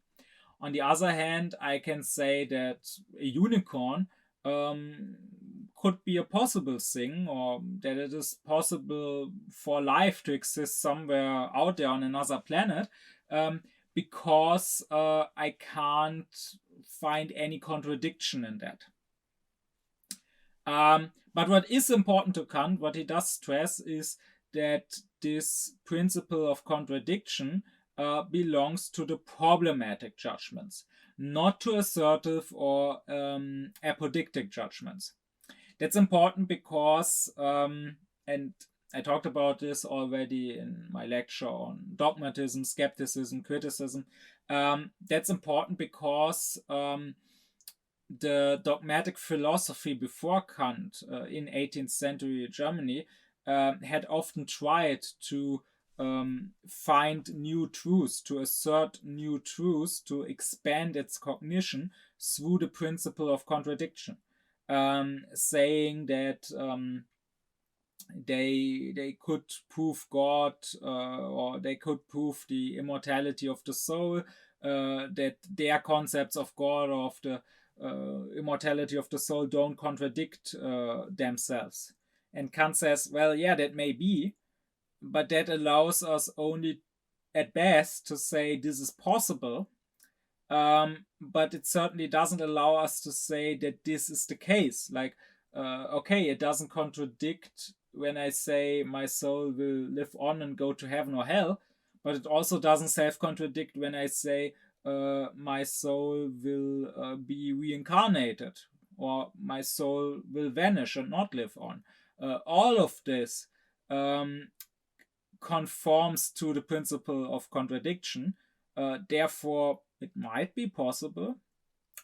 On the other hand, I can say that a unicorn could be a possible thing, or that it is possible for life to exist somewhere out there on another planet, because I can't find any contradiction in that. But what is important to Kant, what he does stress, is that this principle of contradiction belongs to the problematic judgments, not to assertive or apodictic judgments. That's important because, and I talked about this already in my lecture on dogmatism, skepticism, criticism. That's important because the dogmatic philosophy before Kant in 18th century Germany had often tried to find new truths, to assert new truths, to expand its cognition through the principle of contradiction, saying that they could prove God, or they could prove the immortality of the soul, that their concepts of God or of the immortality of the soul don't contradict themselves. And Kant says, well, yeah, that may be, but that allows us only at best to say this is possible, but it certainly doesn't allow us to say that this is the case. Like, okay, it doesn't contradict when I say my soul will live on and go to heaven or hell, but it also doesn't self-contradict when I say my soul will be reincarnated, or my soul will vanish and not live on. All of this conforms to the principle of contradiction. Therefore, it might be possible.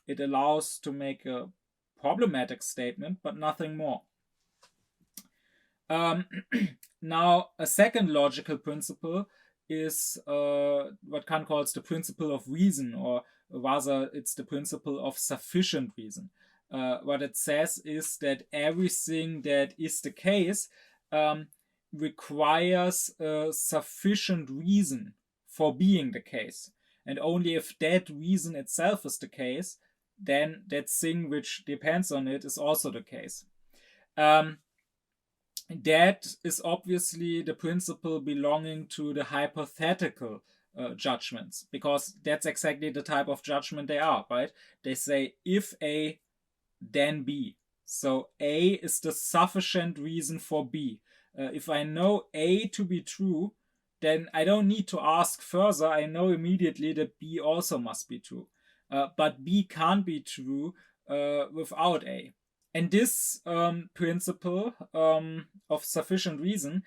It allows to make a problematic statement, but nothing more. Now, a second logical principle is what Kant calls the principle of reason, or rather, it's the principle of sufficient reason. What it says is that everything that is the case requires a sufficient reason for being the case. And only if that reason itself is the case, then that thing which depends on it is also the case. That is obviously the principle belonging to the hypothetical judgments, because that's exactly the type of judgment they are, right? They say if A than B. So A is the sufficient reason for B. If I know A to be true, then I don't need to ask further. I know immediately that B also must be true. But B can't be true without A. And this principle of sufficient reason,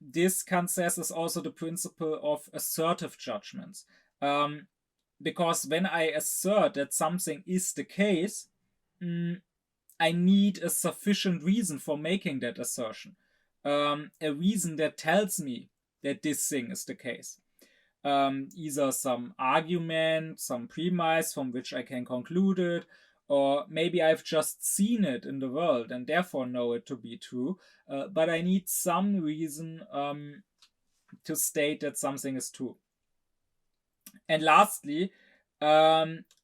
this Kant says is also the principle of assertive judgments. Because when I assert that something is the case, I need a sufficient reason for making that assertion. A reason that tells me that this thing is the case. Either some argument, some premise from which I can conclude it, or maybe I've just seen it in the world and therefore know it to be true. But I need some reason to state that something is true. And lastly,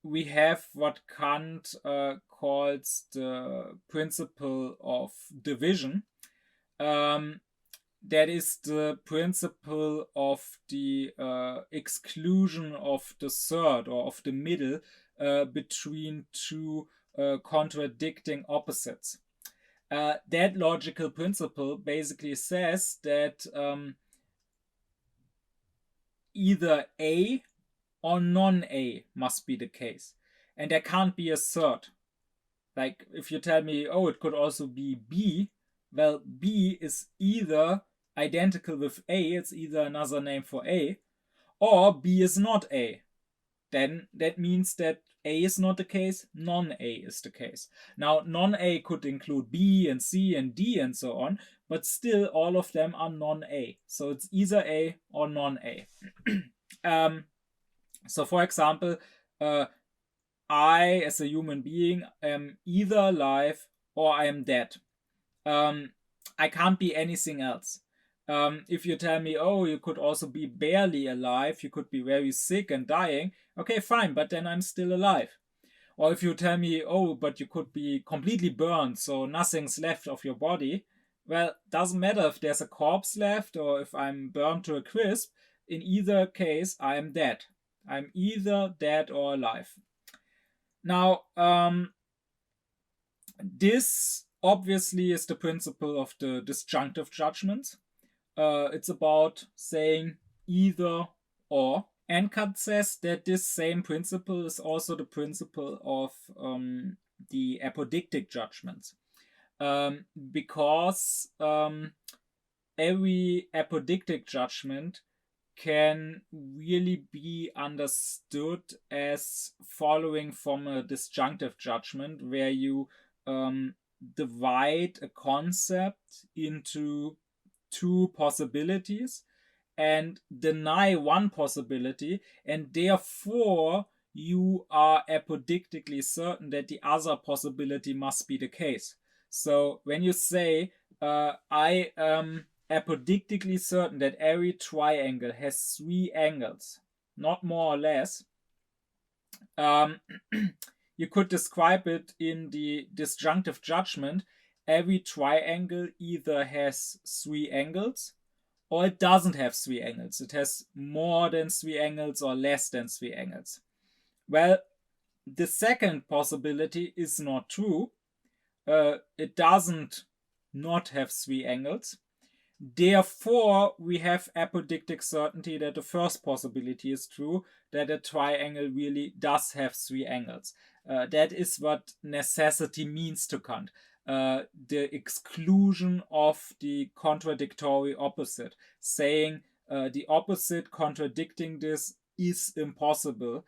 we have what Kant calls the principle of division. That is the principle of the exclusion of the third or of the middle between two contradicting opposites. That logical principle basically says that either A or non-A must be the case. And there can't be a third. Like if you tell me, oh, it could also be B, well, B is either identical with A, it's either another name for A, or B is not A. Then that means that A is not the case, non-A is the case. Now, non-A could include B and C and D and so on, but still all of them are non-A. So it's either A or non-A. So for example, I as a human being am either alive or I am dead. I can't be anything else. If you tell me, oh, you could also be barely alive, you could be very sick and dying, okay, fine, but then I'm still alive. Or if you tell me, oh, but you could be completely burned, so nothing's left of your body, well, doesn't matter if there's a corpse left or if I'm burned to a crisp. In either case, I am dead. I'm either dead or alive. Now, this obviously is the principle of the disjunctive judgments. It's about saying either or. And Kant says that this same principle is also the principle of the apodictic judgments. Because every apodictic judgment can really be understood as following from a disjunctive judgment where you divide a concept into two possibilities and deny one possibility, and therefore you are apodictically certain that the other possibility must be the case. So when you say I am apodictically certain that every triangle has three angles, not more or less, you could describe it in the disjunctive judgment. Every triangle either has three angles or it doesn't have three angles. It has more than three angles or less than three angles. Well, the second possibility is not true. It doesn't not have three angles. Therefore, we have apodictic certainty that the first possibility is true, that a triangle really does have three angles. That is what necessity means to Kant. The exclusion of the contradictory opposite, saying the opposite contradicting this is impossible,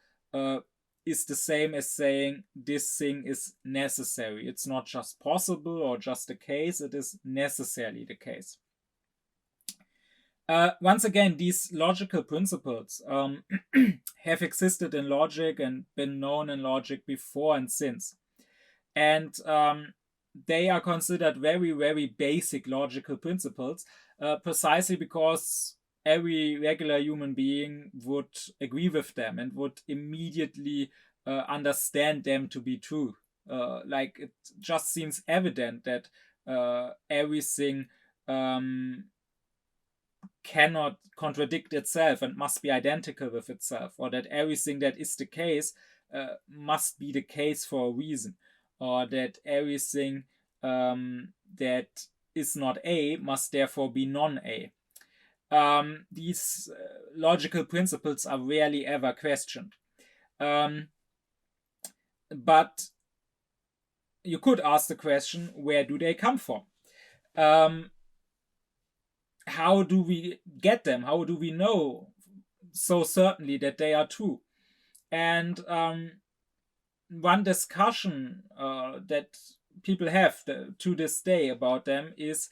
is the same as saying this thing is necessary. It's not just possible or just the case, it is necessarily the case. Once again, these logical principles have existed in logic and been known in logic before and since. And they are considered very, very basic logical principles, precisely because every regular human being would agree with them and would immediately understand them to be true. Like it just seems evident that everything cannot contradict itself and must be identical with itself, or that everything that is the case must be the case for a reason. or that everything that is not A must therefore be non-A. These logical principles are rarely ever questioned. But you could ask the question, where do they come from? How do we get them? How do we know so certainly that they are true? And one discussion that people have to this day about them is,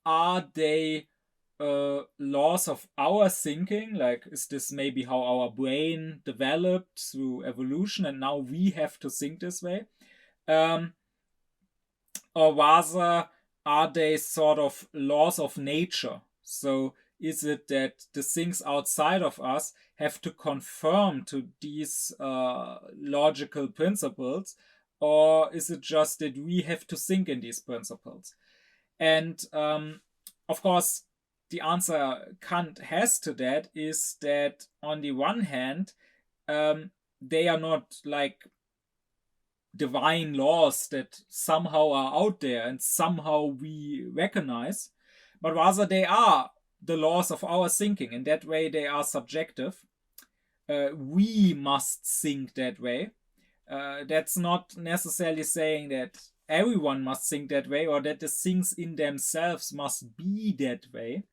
are they laws of our thinking? Like, is this maybe how our brain developed through evolution and now we have to think this way? Or rather, are they sort of laws of nature? So is it that the things outside of us have to conform to these logical principles, or is it just that we have to think in these principles? And of course, the answer Kant has to that is that on the one hand, they are not like divine laws that somehow are out there and somehow we recognize, but rather they are the laws of our thinking. In that way, they are subjective. We must think that way. That's not necessarily saying that everyone must think that way or that the things in themselves must be that way.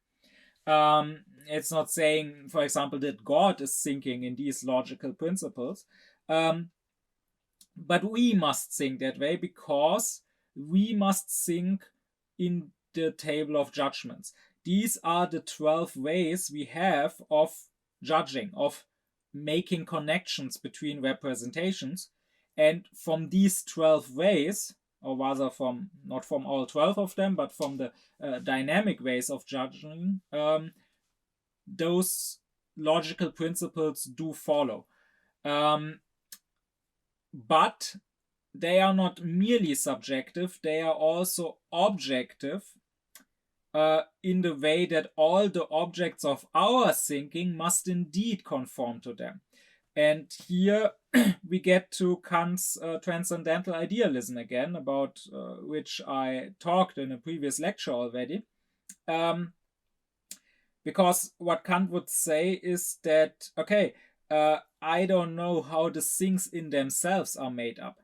It's not saying, for example, that God is thinking in these logical principles. But we must think that way because we must think in the table of judgments. These are the 12 ways we have of judging, of making connections between representations. And from these 12 ways, or rather from not from all 12 of them, but from the dynamic ways of judging, those logical principles do follow. But they are not merely subjective, they are also objective, in the way that all the objects of our thinking must indeed conform to them. And here we get to Kant's transcendental idealism again, about which I talked in a previous lecture already. Because what Kant would say is that, okay, I don't know how the things in themselves are made up.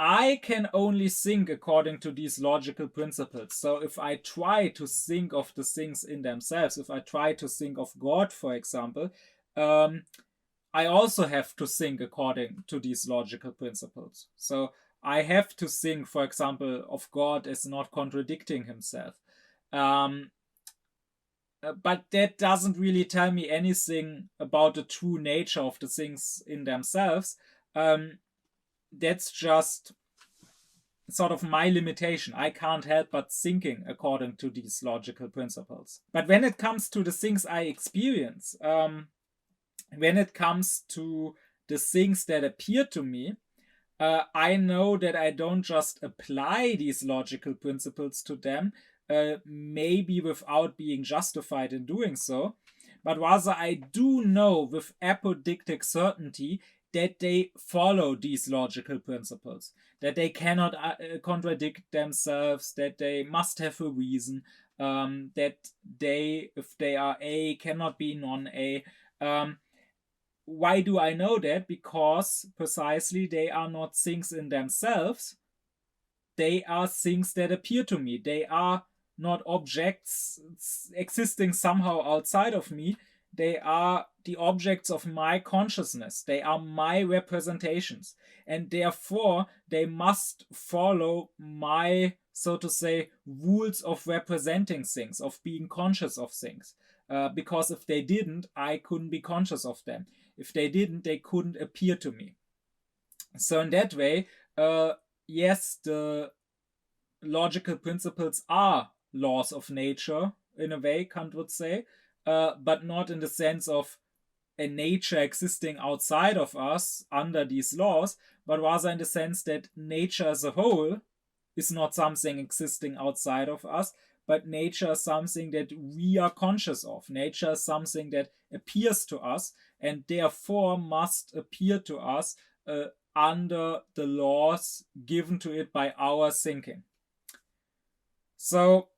I can only think according to these logical principles. So if I try to think of the things in themselves, if I try to think of God, for example, I also have to think according to these logical principles. So I have to think, for example, of God as not contradicting himself. But that doesn't really tell me anything about the true nature of the things in themselves. That's just sort of my limitation. I can't help but thinking according to these logical principles. But when it comes to the things I experience, when it comes to the things that appear to me, I know that I don't just apply these logical principles to them, maybe without being justified in doing so, but rather I do know with apodictic certainty that they follow these logical principles, that they cannot contradict themselves, that they must have a reason, that they, if they are A, cannot be non-A. Why do I know that? Because precisely they are not things in themselves. They are things that appear to me. They are not objects existing somehow outside of me. They are the objects of my consciousness. They are my representations. And therefore, they must follow my, so to say, rules of representing things, of being conscious of things. Because if they didn't, I couldn't be conscious of them. If they didn't, they couldn't appear to me. So in that way, yes, the logical principles are laws of nature, in a way, Kant would say, but not in the sense of a nature existing outside of us under these laws, but rather in the sense that nature as a whole is not something existing outside of us, but nature is something that we are conscious of. Nature is something that appears to us and therefore must appear to us under the laws given to it by our thinking. So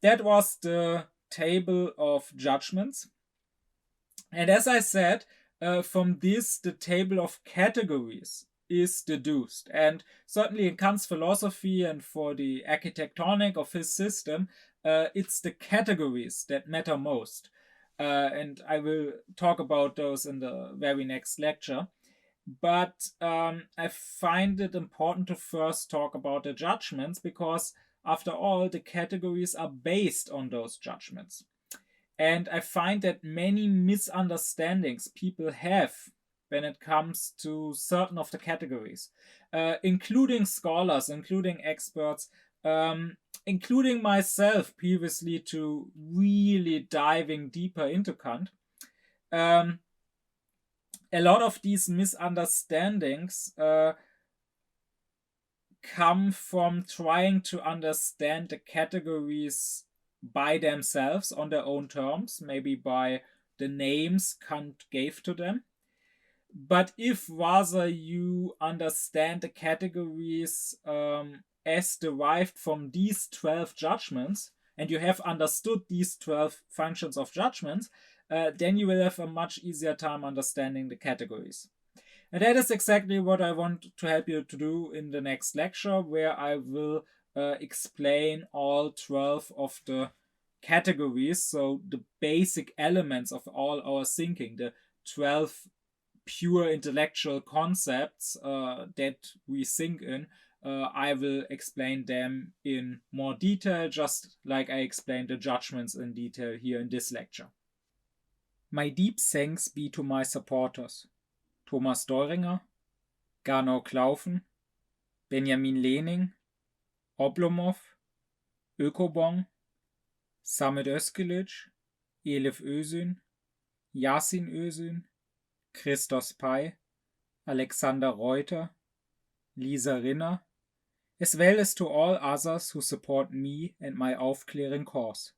that was the table of judgments. And as I said, from this, the table of categories is deduced. And certainly in Kant's philosophy and for the architectonic of his system, it's the categories that matter most. And I will talk about those in the very next lecture. But I find it important to first talk about the judgments because, after all, the categories are based on those judgments. And I find that many misunderstandings people have when it comes to certain of the categories, including scholars, including experts, including myself previously, to really diving deeper into Kant. A lot of these misunderstandings come from trying to understand the categories by themselves on their own terms, maybe by the names Kant gave to them. But if rather you understand the categories as derived from these 12 judgments, and you have understood these 12 functions of judgments, then you will have a much easier time understanding the categories. And that is exactly what I want to help you to do in the next lecture, where I will explain all 12 of the categories, so the basic elements of all our thinking, the 12 pure intellectual concepts that we think in. I will explain them in more detail, just like I explained the judgments in detail here in this lecture. My deep thanks be to my supporters: Thomas Deuringer, Gernot Klaufen, Benjamin Lehning, Oblomov, Ökobong, Samet Özkilic, Elif Özün, Yasin Özün, Christos Pei, Alexander Reuter, Lisa Rinner, as well as to all others who support me and my aufkläring course.